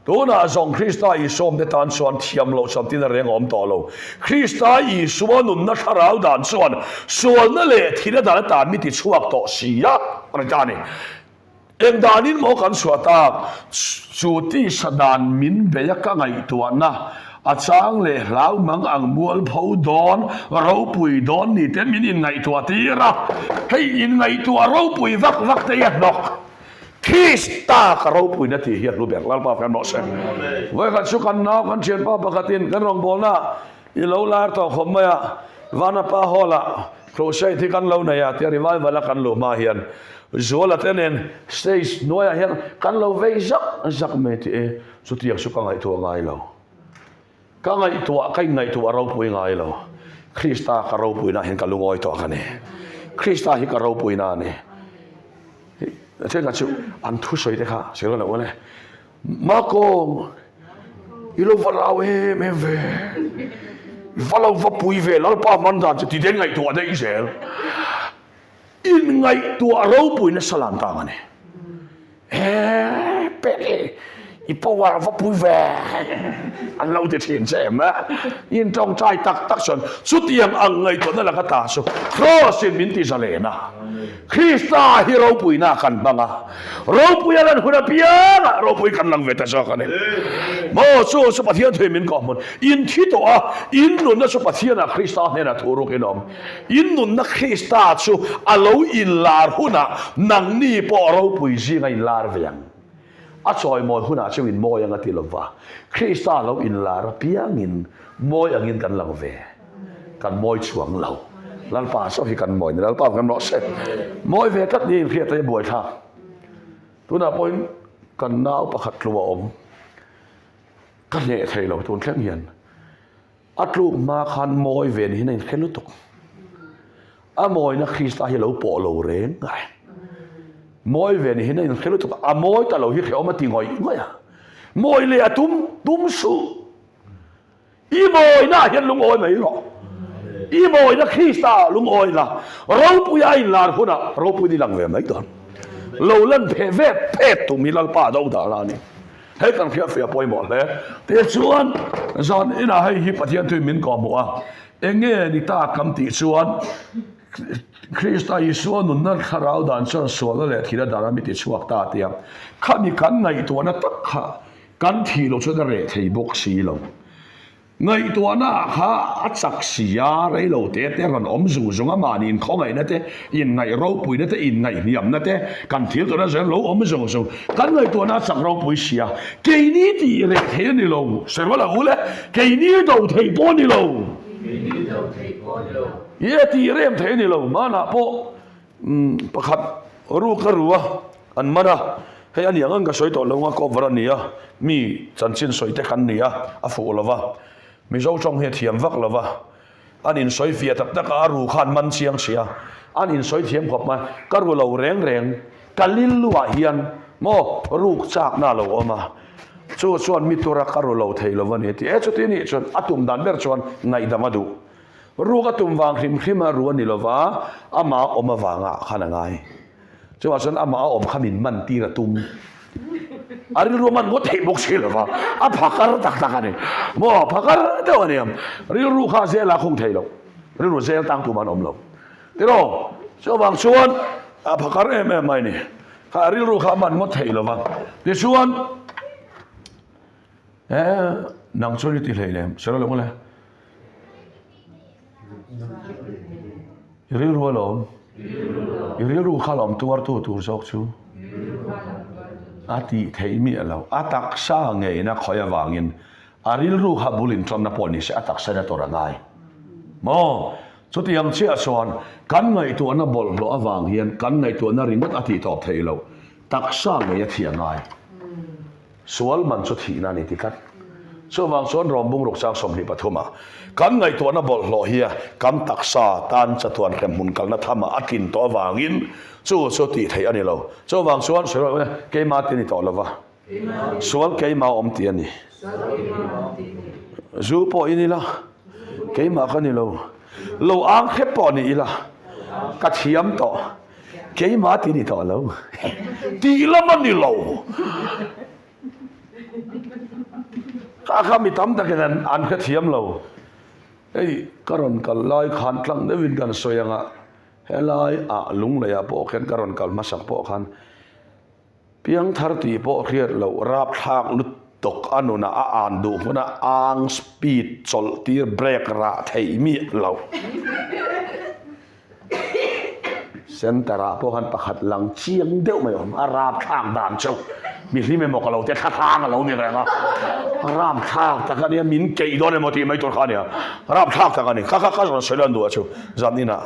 ตัวน่ะทรงคริสต์อิสมเดตานส่วนเทียมเราสัมตินเรื่องอมต่อเราคริสต์อิสวนุนนัทราวดานส่วนนั่นแหละที่นั่นด่านตานมิติช่วงต่อเสียอะไรกันนี่เองดานินโมกันสวดตาจุดที่สดานมินเบียกันไงตัวน่ะอาจารย์เล่เรามังอังบัวเผาดอนเราปุยดอนนี่แต่มินอินไงตัวตีระให้อินไงตัวเราปุยวักเตียนดอกคริสตากเราปุยนาทีเฮียรูเบิร์ตลาป้ากันหมดเสร็จไว้กันชุกันน้ากันเชียนป้าปกติกันรองบอลน่ะอีเหล่าลาต่อขมมาวันป้าฮอละโครเชต์ที่กันเหล่าไหนอะที่ริวายวันละกันหลุมาเฮียนจัวละเทนินสเตย์น้อยเฮียนกันเหล่าเวจักเมติสุดที่อยากชุกันไงตัวไงเราก็ไงตัวใครไงตัวเราปุยไงเราคริสตากเราปุยน่ะเห็นกันลุงอ้อยตัวกันเนี่ยคริสตาเห็นกันเราปุยน่ะเนี่ยเช่นกันชูอันทุสอยเด็กค่ะเชื่อแล้วว่าเนี่ยมาโกงอีลูกว่าเราเมเวว่าเราว่าปุยเวแล้วป้ามันด่าจะติดยังไงตัวได้อีเสลอินไงตัวเราปุยนั่นสลันตากันเนี่ยเป๊ะอีพวกว่าว่าปุยเวอันเราจะเห็นใช่ไหมยินจงใจตักส่วนสุดยังอังไงตัวนั่นแหละก็ตาสุครอสินมินติสเลนะคริสต์ที่เราปุยน่ากันบ้างอ่ะเราปุยอะไรคนละเพียงเราปุยกันลังเวทสักกันเนี่ยโม่สู้สุปฏิยันเทมินก่อนมันอินที่ตัวอินนุนนัสุปฏิยันคริสต์เนี่ยนะทูรุกินอมอินนุนนักคริสต์สู้อาเราอินลาร์หุนะนังนี่พอเราปุยจีไงลาร์เวียงอาจอยมอยหุนะชีวิตมอยยังติลวะคริสต์เราอินลาร์เพียงอินมอยยังอินกันลังเวกันมอยช่วงเราลัลป้าชอบให้กันมอยลัลป้ากันรอเสร็จมอยเวทัดนี่เพียรแต่บวยท่าตัวน่ะพอยกันน้าวประคัดลัวอมกันเนี่ยไทยเราตัวแข็งเหียนอัดลูกมาคันมอยเวนี่ในแค่ลุตุกมอยนะคริสต์ให้เราปอเราเร่งไงมอยเวนี่ในแค่ลุตุกมอยแต่เราเหี้ยเขามาตีงอยไงมอยเลยตุ้มสูอีมอยน่าเห็นลุงอ้อยไหมหรออีโมยนักคริสต์ลุงอ้อยล่ะเราปุยไอ้ลาคนน่ะเราปุยนี่หลังเวไม่ตอนเราเล่นเพศตุมิลัลป้าดาวดาลานี่ให้กันเพียเฟียปอยหมดเลยแต่ส่วนอินะให้ฮิปเทียนตุมินก่อมัวเองเงี้ยนี่ตากำติส่วน คริสต์อิสวนุนนั่นข้าราวดันส่วนส่วนนั่นแหละที่ระดารามิติชวกตาเตียงข้ามีกันในตัวนั้นตักข้ากันที่เราชดเรที่บกสีลงในตัวน่ะข้าอัศกสียาไรเราเตะเตะกันอมจูจงอามานินของไงนั่นเตะอินในเราปุยนั่นเตะอินในนิยมนั่นเตะกันที่ตัวนั้นเสร็จเราอมจูจงกันในตัวน่ะสักเราปุยเสียเกยนี้ที่เรทเฮนี่เราเสร็จว่าเราเลยเกยนี้เราเทปอนี่เราเยตีเริ่มเทนี่เรามาหน้าโปประคัดรู้ก็รู้ว่าอันมาละให้อันอย่างนั้นก็สวยต่อแล้วว่าก็วันนี้มีจันทร์ชินสวยแต่ขันนี้อ่ะฟูละวะมีเจ้าจงเหตุเทียมวักละวะอันอินสวยเฟียตักตะการูขันมันเชียงเสียอันอินสวยเทียมขบมาก็รู้เราแรงกันลิ้นลั่วเฮียนโมรูกจากหน้าเราออกมาส่วนมีตัวรักก็รู้เราเทละวันนี้ที่จุดนี้ส่วนอัตุมดันเบอร์ส่วนในดามาดูรู้ก็ตุ่มวางคริมารู้นี่ละวะอามาอมมาวางอ่ะขนาดไงจะว่าฉันอามาอมขมิ้นมันตีระตุ่มอาริรู้มันก็เทบกสิละวะอาพักการตักกันนี่บ่พักการเท่านี้ริรู้ข้าเสียละคงเทเราริรู้เสียตั้งตัวมันอมเราที่เราจะวางส่วนอาพักการไม่นี่ข้าริรู้ข้ามันก็เทละวะที่ส่วนนางส่วนที่เลยเสร็จแล้วมั้งเลยยริรู้หรอยริรู้ข้าหลอมตัวสอกชูอาทิเทียมีเราอาตักษาไงนะขอยวางเงินอาริรู้ข้าบุลินทรมนาปนิสอาตักษาเนี่ยตัวละไงมอสุดที่ยังเชื่อส่วนกันไงตัวน่ะบอลเราวางเงินกันไงตัวน่ะริมดอาทิตอบเทียเราตักษาไงเทียงไงส่วนมันสุดที่นั่นนี่ที่กันส่วนบางส่วนรอมบุ้งรุกสร้างสมริปฐมกันไงตัวน่ะบอลโลเฮียกันตักษาตันจะทวนแคมมุนกันนัทธรรมอากินตัววางินสุดที่ไทยอันนี้เราส่วนบางส่วนเกมาตินี่ต่อแล้ววะส่วนเกมาอมตีนี่จูปออินี่ละเกมากันนี่เราอ่างเข็บปอนี่ละกัดเทียมต่อเกมาตินี่ต่อแล้วตีละมันนี่เราข้ามีตั้มตะกันอันกระเทียมเราเฮ้ยกระรอนกัลลอยขันตั้งได้วินกันสวยงะเฮลายลุงเลยอะพวกเห็นกระรอนกัลมาสักพวกขันเพียงทาร์ตีพวกเรียดเรารับทางลุดตกอันนู้นอ่านดูมันอ่างสปีดโซลตีเบรกระเทียมีเราเส้นแต่ละพวกขันประคัดหลังเชียงเดียวไม่ยอมรับทางด่านเจ้ามีที่ไม่เหมาะกับเราแต่ท่าทางเรามีอะไรนะรามทากแต่กันเนี่ยมินเกย์โดนในมติไม่ตัวเขาเนี่ยรามทากแต่กันนี่ข้าจะเสด็จดูอ่ะชูจำนี่นะ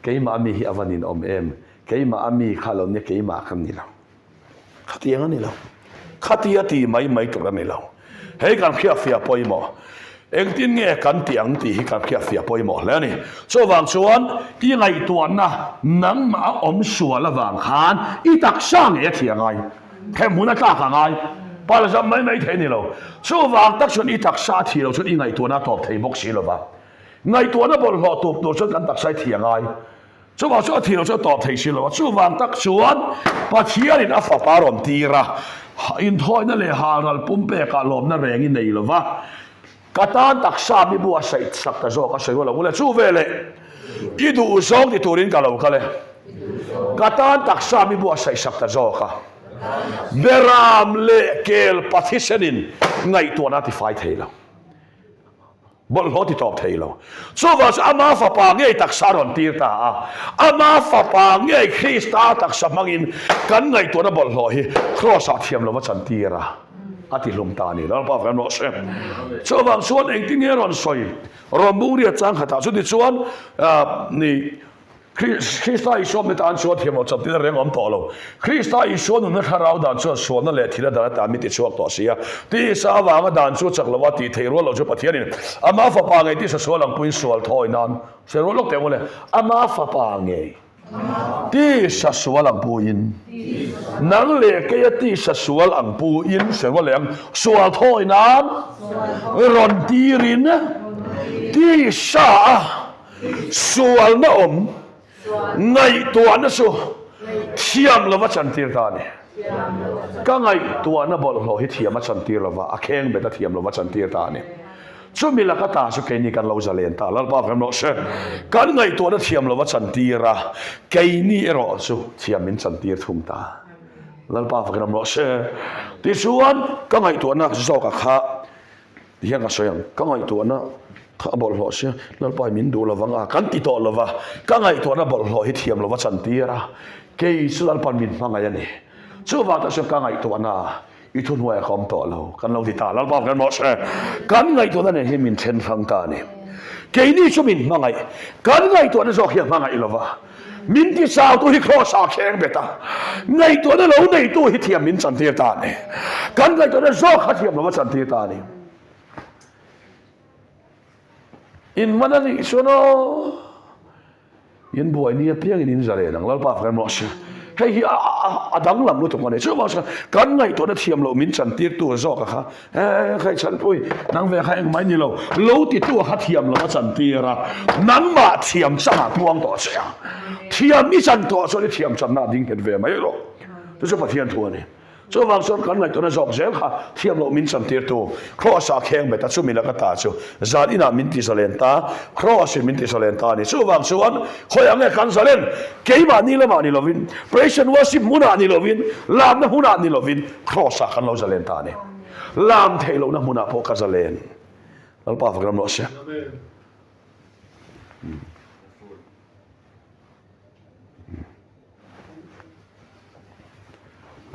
เกย์มามีอวันนินอมเอ็มเกย์มามีข้าเราเนี่ยเกย์มาคำนี้เราขัดยังนี่เราขัดยังตีไม่ตัวกันนี่เราเฮ้ยการเขียนเฟียปอยหมอเอ็งที่เนี่ยกันตีอังตีการเขียนเฟียปอยหมอแล้วนี่ส่วนส่วนที่ไงตัวน่ะนังมาอมสัวละวางขานอีตักช่างเนี่ยเถียงไงแค่มุนตาขังไงพอเราจะไม่เทนี่เราส่วนตักชนอีตักชาทีเราชนอีไงตัวน่ะตอบเทบกสีเราบ้าไงตัวน่ะบอลหล่อตัวชนกันตักใส่เถียงไงส่วนชนทีเราชนตอบเทสีเราส่วนตักชวนปัจเจียนี่นะฝ่าปารมตีระอินทอยนั่นเลยหารัลปุ่มเปกาลมนั่นแรงอินในเราบ้ากาตานตักซามีบัวใส่สักตะโจก็ใส่ว่าเราเลยสู้เวเลยอีดูซองที่ตัวรินกันเราก็เลยกาตานตักซามีบัวใส่สักตะโจก็เบรามเล่เกลปฏิเสนินไงตัวนั้นที่ไฟเทเราบอลหัวที่ตอบเทเราสู้ว่าอามาฟ้าปางเงยตักซารอนตีตาอามาฟ้าปางเงยคริสตาตักสมังอินกันไงตัวนั้นบอลหัวครอสอาเทียมเราว่าฉันตีระอาทิตย์ลมตานี่เราพากันว่าเช่นชาวบางส่วนเองที่เนี่ยรอนสอยรอนบุรีจังขัดสุดที่ส่วนนี่คริสต์อิสวมในตอนส่วนที่เราจับที่เรื่องอมต่อเราคริสต์อิสวมนั่นข้าเราด่านส่วนนั่นแหละที่เราด่านตามมิติช่วงต่อเสียที่สาวางด่านส่วนจากเราว่าที่เทรัวเราจะปฏิเสธนี่อามาฟ้าปางไงที่ส่วนหลังปุ่นส่วนทอยนั้นเสียรู้ลูกเต็มเลยอามาฟ้าปางไงที่ส่วนหลังปุ่นนังเล็กที่ส่วนอังปูอินเสียว่าแหลงส่วนทอยนั้นรอนตีรินที่ชาส่วนน้อมไงตัวนั้นส่วนเทียมละวัชันตีร์ตานี่ก็ไงตัวนั้นบอกเราให้เทียมวัชันตีร์ละว่าอาเข่งเบ็ดเทียมละวัชันตีร์ตานี่ chu mi la ka ta chu ke ni kan lo za len ta lal pa kan lo se kan ngai to na thiam lo wa chan ti ra ke ni ero chu thiam min chan ti thum ta lal pa kan lo se ti chuan ka ngai to na zo ka kha hian ka soyang ka ngai to na kha bol lo se lal pa min du lawanga kan ti to lova ka ngai to na bol lo hi thiam lo wa chan ti ra ke chu lal pa min ma ngai ani chu wa ta se ka ngai to na i thun hoi khom to lo kan lo ti ta lal pa kan mo se kan ngai to na ne hi min chen phang ta ni ke ni chu min ma ngai kan ngai to na zo hian ma ngai lova min ti sao tu hi kho sa kheng beta ngai to na lo nei tu hi thiam min chan ti ta ni kan ngai to na zo kha thiam lo wa chan ti ta ni in manani sono in boy ni piang in zare nang lal pa kan mo se hei hi adang lam lu tu ngone chu ba sa kan ngai to na thiam lo min chan tir tu zo ka kha khai chan pui nang ve khai mai ni lo ti tu ha thiam lo chan tira nang ma thiam chang tuang to se thiam mi chan to so ni thiam chan na ding ken ve mai lo tu so pa thian tu ni so wang so kan ngai to na zok zel kha thiam lo min chan tir tu cross a kheng be ta chu mi la ka ta chu zat ina min ti solen ta cross min ti solen ta ni so wang so an khoi ang kan solen ke ma ni lovin praise and worship muna ni lovin lam na huna ni lovin cross a kan lo solen ta ni lam thei lo na muna po ka solen al pa fa gram lo se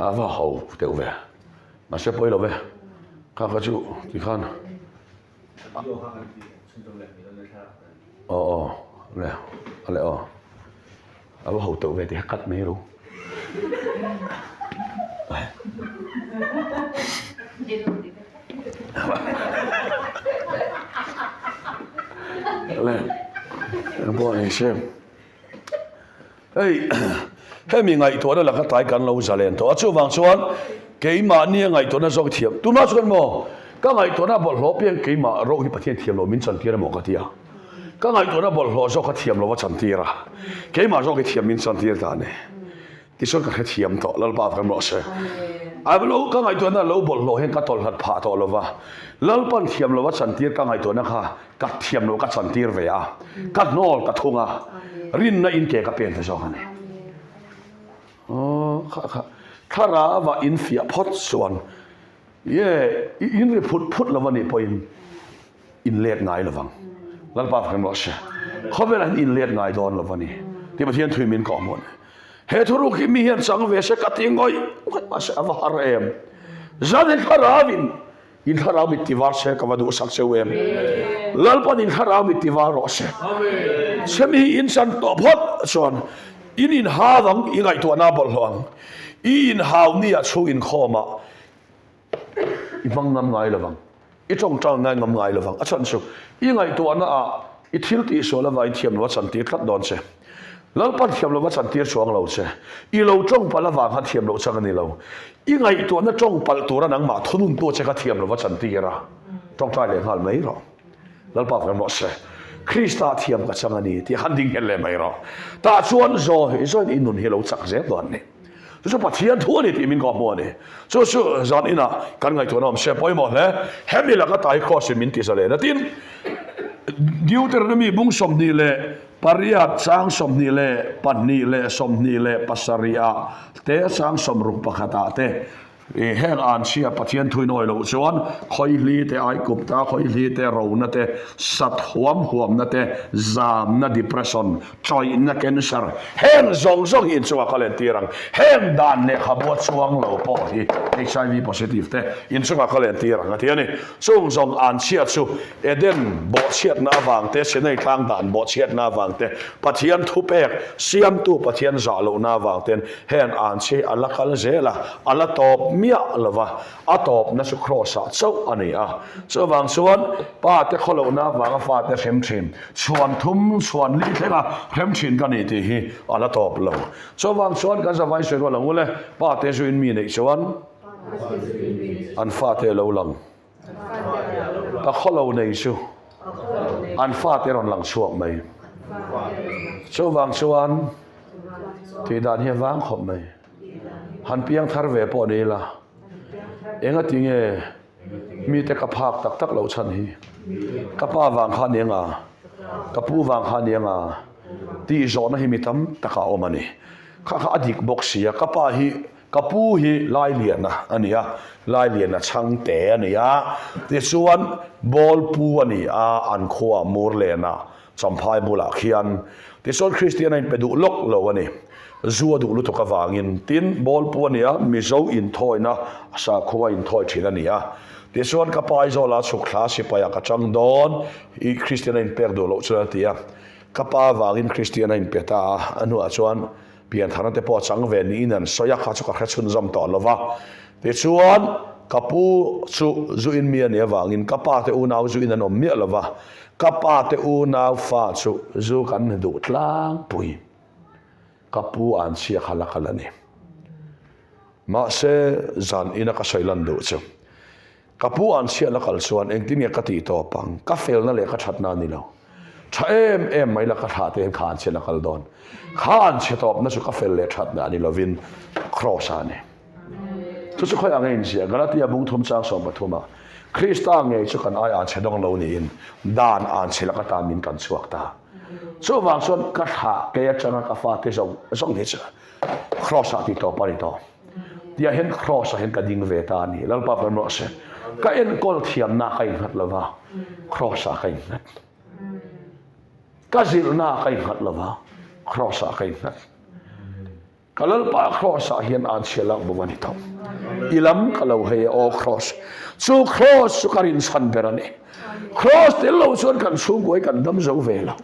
va hậu tiểu về mà sẽ bơi đâu về các cái chú thì khăn nè lại va hậu tiểu về thì cắt mấy luôn lên bọn này xem he mi ngai to la ka tai kan lo zalen to chu wang chuan ke ma ni ngai to na zok thiam tu ma chuan mo ka ngai to na bol ho pian ke ma ro hi pathian thiam lo min chan tira mo ka tia ka ngai to na bol ho zo ka thiam lo wa chan tira ke ma zo ke thiam min chan tira ta ne ti so ka thiam to lal pa kan mo se ai lo ka ngai to na lo bol lo hen ka tol hat pha to lo wa lal pan thiam lo wa chan tir ka ngai to na kha ka thiam lo ka chan tir ve a ka nol ka thunga rin na in ke ka pen ta zo ka neข้าราว่าอินเฟียพอดส่วนอินเรพุดละวันนี้พออินเลียดง่ายละวังแล้วป้าฟังบอกใช่เขาเวลาอินเลียดง่ายโดนละวันนี้ที่ประเทศทุยมินก่อหมดเฮทุรุกิมีเห็นสังเวชกัดยังไงมาเสียว่าฮาร์เอมจันข้าราวินอินข้ารามิติวาร์เชกับวัดูสักเซเวมแล้วป้าอินข้ารามิติวาร์โรเชเชมีอินสันตบพอดส่วนอินหาวังอีไงตัวน่าบอลหวังอินหาวนี่ชูอินข้อมาอีบังน้ำไงละวังอีจงจังไงน้ำไงละวังอาจารย์สุอีไงตัวน่าอีทิลตีโซละไว้เทียมวัดสันติขัดดอนเชแล้วปัจเทียมวัดสันติสวงเราเชอีเราจงปัลวังขัดเทียมเราจังนี่เราอีไงตัวน่าจงปัลตัวนังมาทุนุนตัวเชขัดเทียมวัดสันติระจงใจเลยหันไม่หรอแล้วปัจกันหมดเชคริสต์เทียมกับจังนี้ที่หันดิ่งเห็นเลยไม่หรอแต่ชวนโซ่อินนุนเฮโลจักเจ็บตอนนี้就把天拖你地面搞么呢？就是让你那刚才做那些白毛嘞，还没那个大考试面提出来，那点牛的那米蹦什么嘞，巴利亚长什么嘞，巴尼嘞什么嘞，巴萨利亚，这长什么路巴卡达的。แห่งอ่านเชียปะเทียนทุยน้อยเราชวนคอยลีแต่ไอกุบตาคอยลีแต่เรานั่นแต่สัตว์หวมนั่นแต่จามนั่น depression จอยนั่น cancer แห่งซองอินชัวก็เลยตีรังแห่งด่านเนี่ยขบวนช่วงเราพอที่ HIV positive แต่อินชัวก็เลยตีรังที่นี่ซองอ่านเชียชูเอเดนบอเชียหน้าวังแต่เช่นในกลางด่านบอเชียหน้าวังแต่ปะเทียนทุเปกเสียมตู้ปะเทียนจ่าเราหน้าวังแต่แห่งอ่านเชียอัลละคัลเจล่ะอัลละตอบเมียละวะอัตอบนัสุครอสะเจ้าอันนี้ส่วนบางส่วนป้าแต่คนเราหน้าวังฟ้าแต่เข้มชินส่วนทุ่มส่วนลิขิตเข้มชินกันนี่ที่อัลละตอบเราส่วนบางส่วนกันจะไว้ส่วนเราเลยป้าแต่ส่วนมีในส่วนอันฟ้าแต่เราหลังแต่คนเราในส่วนอันฟ้าแต่เราหลังช่วงไหมส่วนบางส่วนที่ด้านเฮียวางขบไหมหันเพียงทาร์เวปอนี่ละเองก็จริงมีแต่กระพากตักเราชันฮี kapa wang kha nenga kapu wang kha nenga ti zona hi mitam taka omani kha adik boxia kapa hi kapu hi lai lian na ania lai lian na changte ania ti chuan bol pu ani a an khoa mur le na champhai bula khian ti chuan Christian in pedu lok lo ani zuwa du lu to ka wangin tin bol pu ania mi zo in thoina sa khoa in thoi thina nia ti chuan ka pai zo la chu class pa ya ka chang don I Christian in perdo lo chu tia ka pa wangin Christian in peta anu a chuan pian thana te po chang ve ni nan soya kha chu ka khra chun zam to lova ti chuan kapu chu zu in mi ania wangin ka pa te u nau zu in an om mi lova ka pa te u nau fa chu zu kan du tlang pui kapu an sia khala khala ni ma se zan ina ka sailan du chu kapu an sia la kal chuan engtin nge ka ti to pang ka fel na le ka that na ni lo tha em mai la ka tha te khan sia la kal don khan sia top na chu ka fel le that na ni lovin cross ani chu chu khoi angen sia galatia bung thum chang som pathuma Krista nge chu kan ai an chedong lo ni in dan an chela ka ta min kan chuak ta chu wang son ka tha ke changa ka fa te zong ni cha cross ati to pari to dia hen cross hen ka ding ve ta ni lal pa no se ka en kol thiam na kai hat lova cross a kai nat ka zil na kai hat lova cross a kai nat kalal pa cross a hian an chela bo mani to ilam kalau he o cross chu cross chu karin san berani cross te lo chon kan chu goi kan dam zo ve lo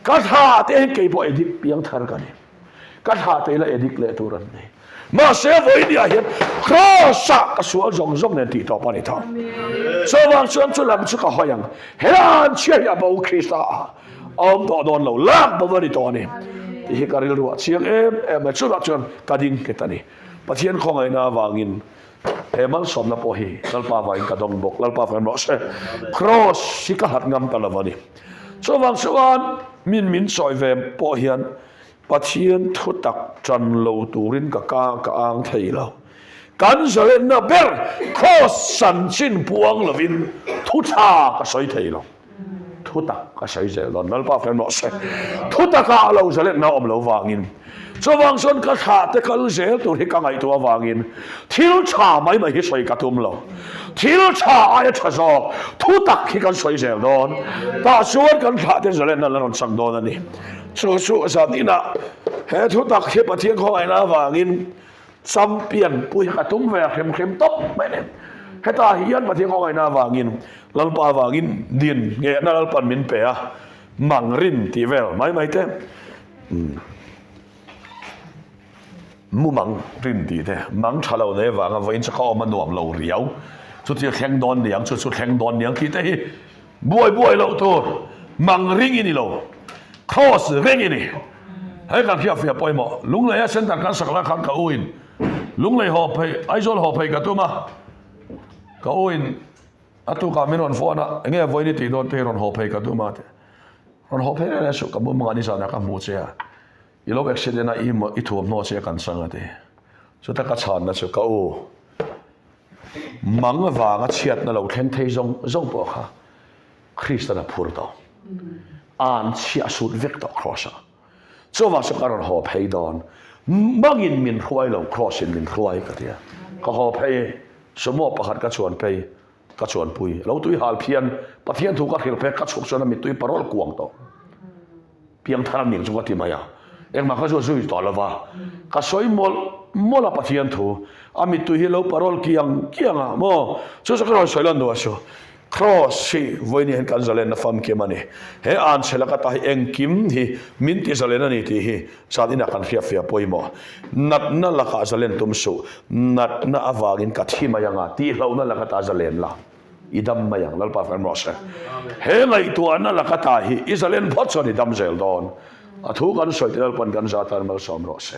ka tha te ke po edik piang thar ka ni ka tha te la edik le turan ni ma se voi dia hian cross ka sual zong zong nen ti to pa ni tho so wang chuan chu lam chu ka hoyang helan chia ya bo Krista om do don lo lak bo ni to ni hi karil ruwa chiang em chu la chuan kading ke tani pathian khong ai na wangin emal som na po hi lalpa wa in kadong bok lalpa fa no se cross si ka hat ngam ta lawani so wang chuan min soi ve po hian pathian thu tak tran lo turin ka ang thei lo kan zalen na ber cross san chin puang lovin thu tha ka soi thei lo thu tak ka soi zel lo lalpa fa no se thu tak ka lo zalen na om lo wangin so wang son ka tha te kal zel tu hi ka ngai tu awangin thil cha mai hi soi ka tum lo thil cha ai tha zo thu tak hi kan soi zel don ta suan kan tha te zalen na lon sang don ani chu sa ni na he thu tak hi pathian kho ai na wangin champion pui ka tum ve khem top mai ne he ta hian pathian kho ai na wangin lalpa wangin din nge na lalpan min pe a mangrin ti vel mai te mu mang rin ti te mang chalo ne wanga voin cha ko ma nuam lo riau chu ti khleng don niang chu khleng don niang ti te buai lo to mang ring ini lo cross ring ini hai kan phia poi mo lung le ya sen tan kan sakla kan ka uin lung le ho phai ai zol ho phai ka tu ma ka uin atu ka menon fona nge voin ti don te ron ho phai ka tu ma te ron ho phai na su ka bu ma ni sa na ka mu che ilok accident na i thuam no che kan sanga te so ta ka chan na chu ka o mang wa nga chiat na lo thlen thei zong po kha Krista na phur to an chia sut vek to cross so wa sa karon ho phei don mangin min khwai lo cross in min khwai ka tia ka ho phei somo pakhat ka chuan phei ka chuan pui lo tui hal phian pathian thu ka khil phe ka chuk chona mi tui parol kuang to piang tharam ning chu ka ti maya eng ma kha zo zui to lova ka soi mola pathian thu ami tu hi lo parol kianga mo so so ka soi lan do aso cross si voini hen kan zalen na fam ke mani he an chela ka ta eng kim hi min ti zalen ani ti hi sadina kan fia poimo nat na la ka zalen tum su nat na awagin ka thima yanga ti lo na la ka ta zalen la idam mayang lalpa fan rose he ngai tu an la ka ta hi izalen phot so ni dam zel don a thu kan soi tel pan kan za tar mal som rose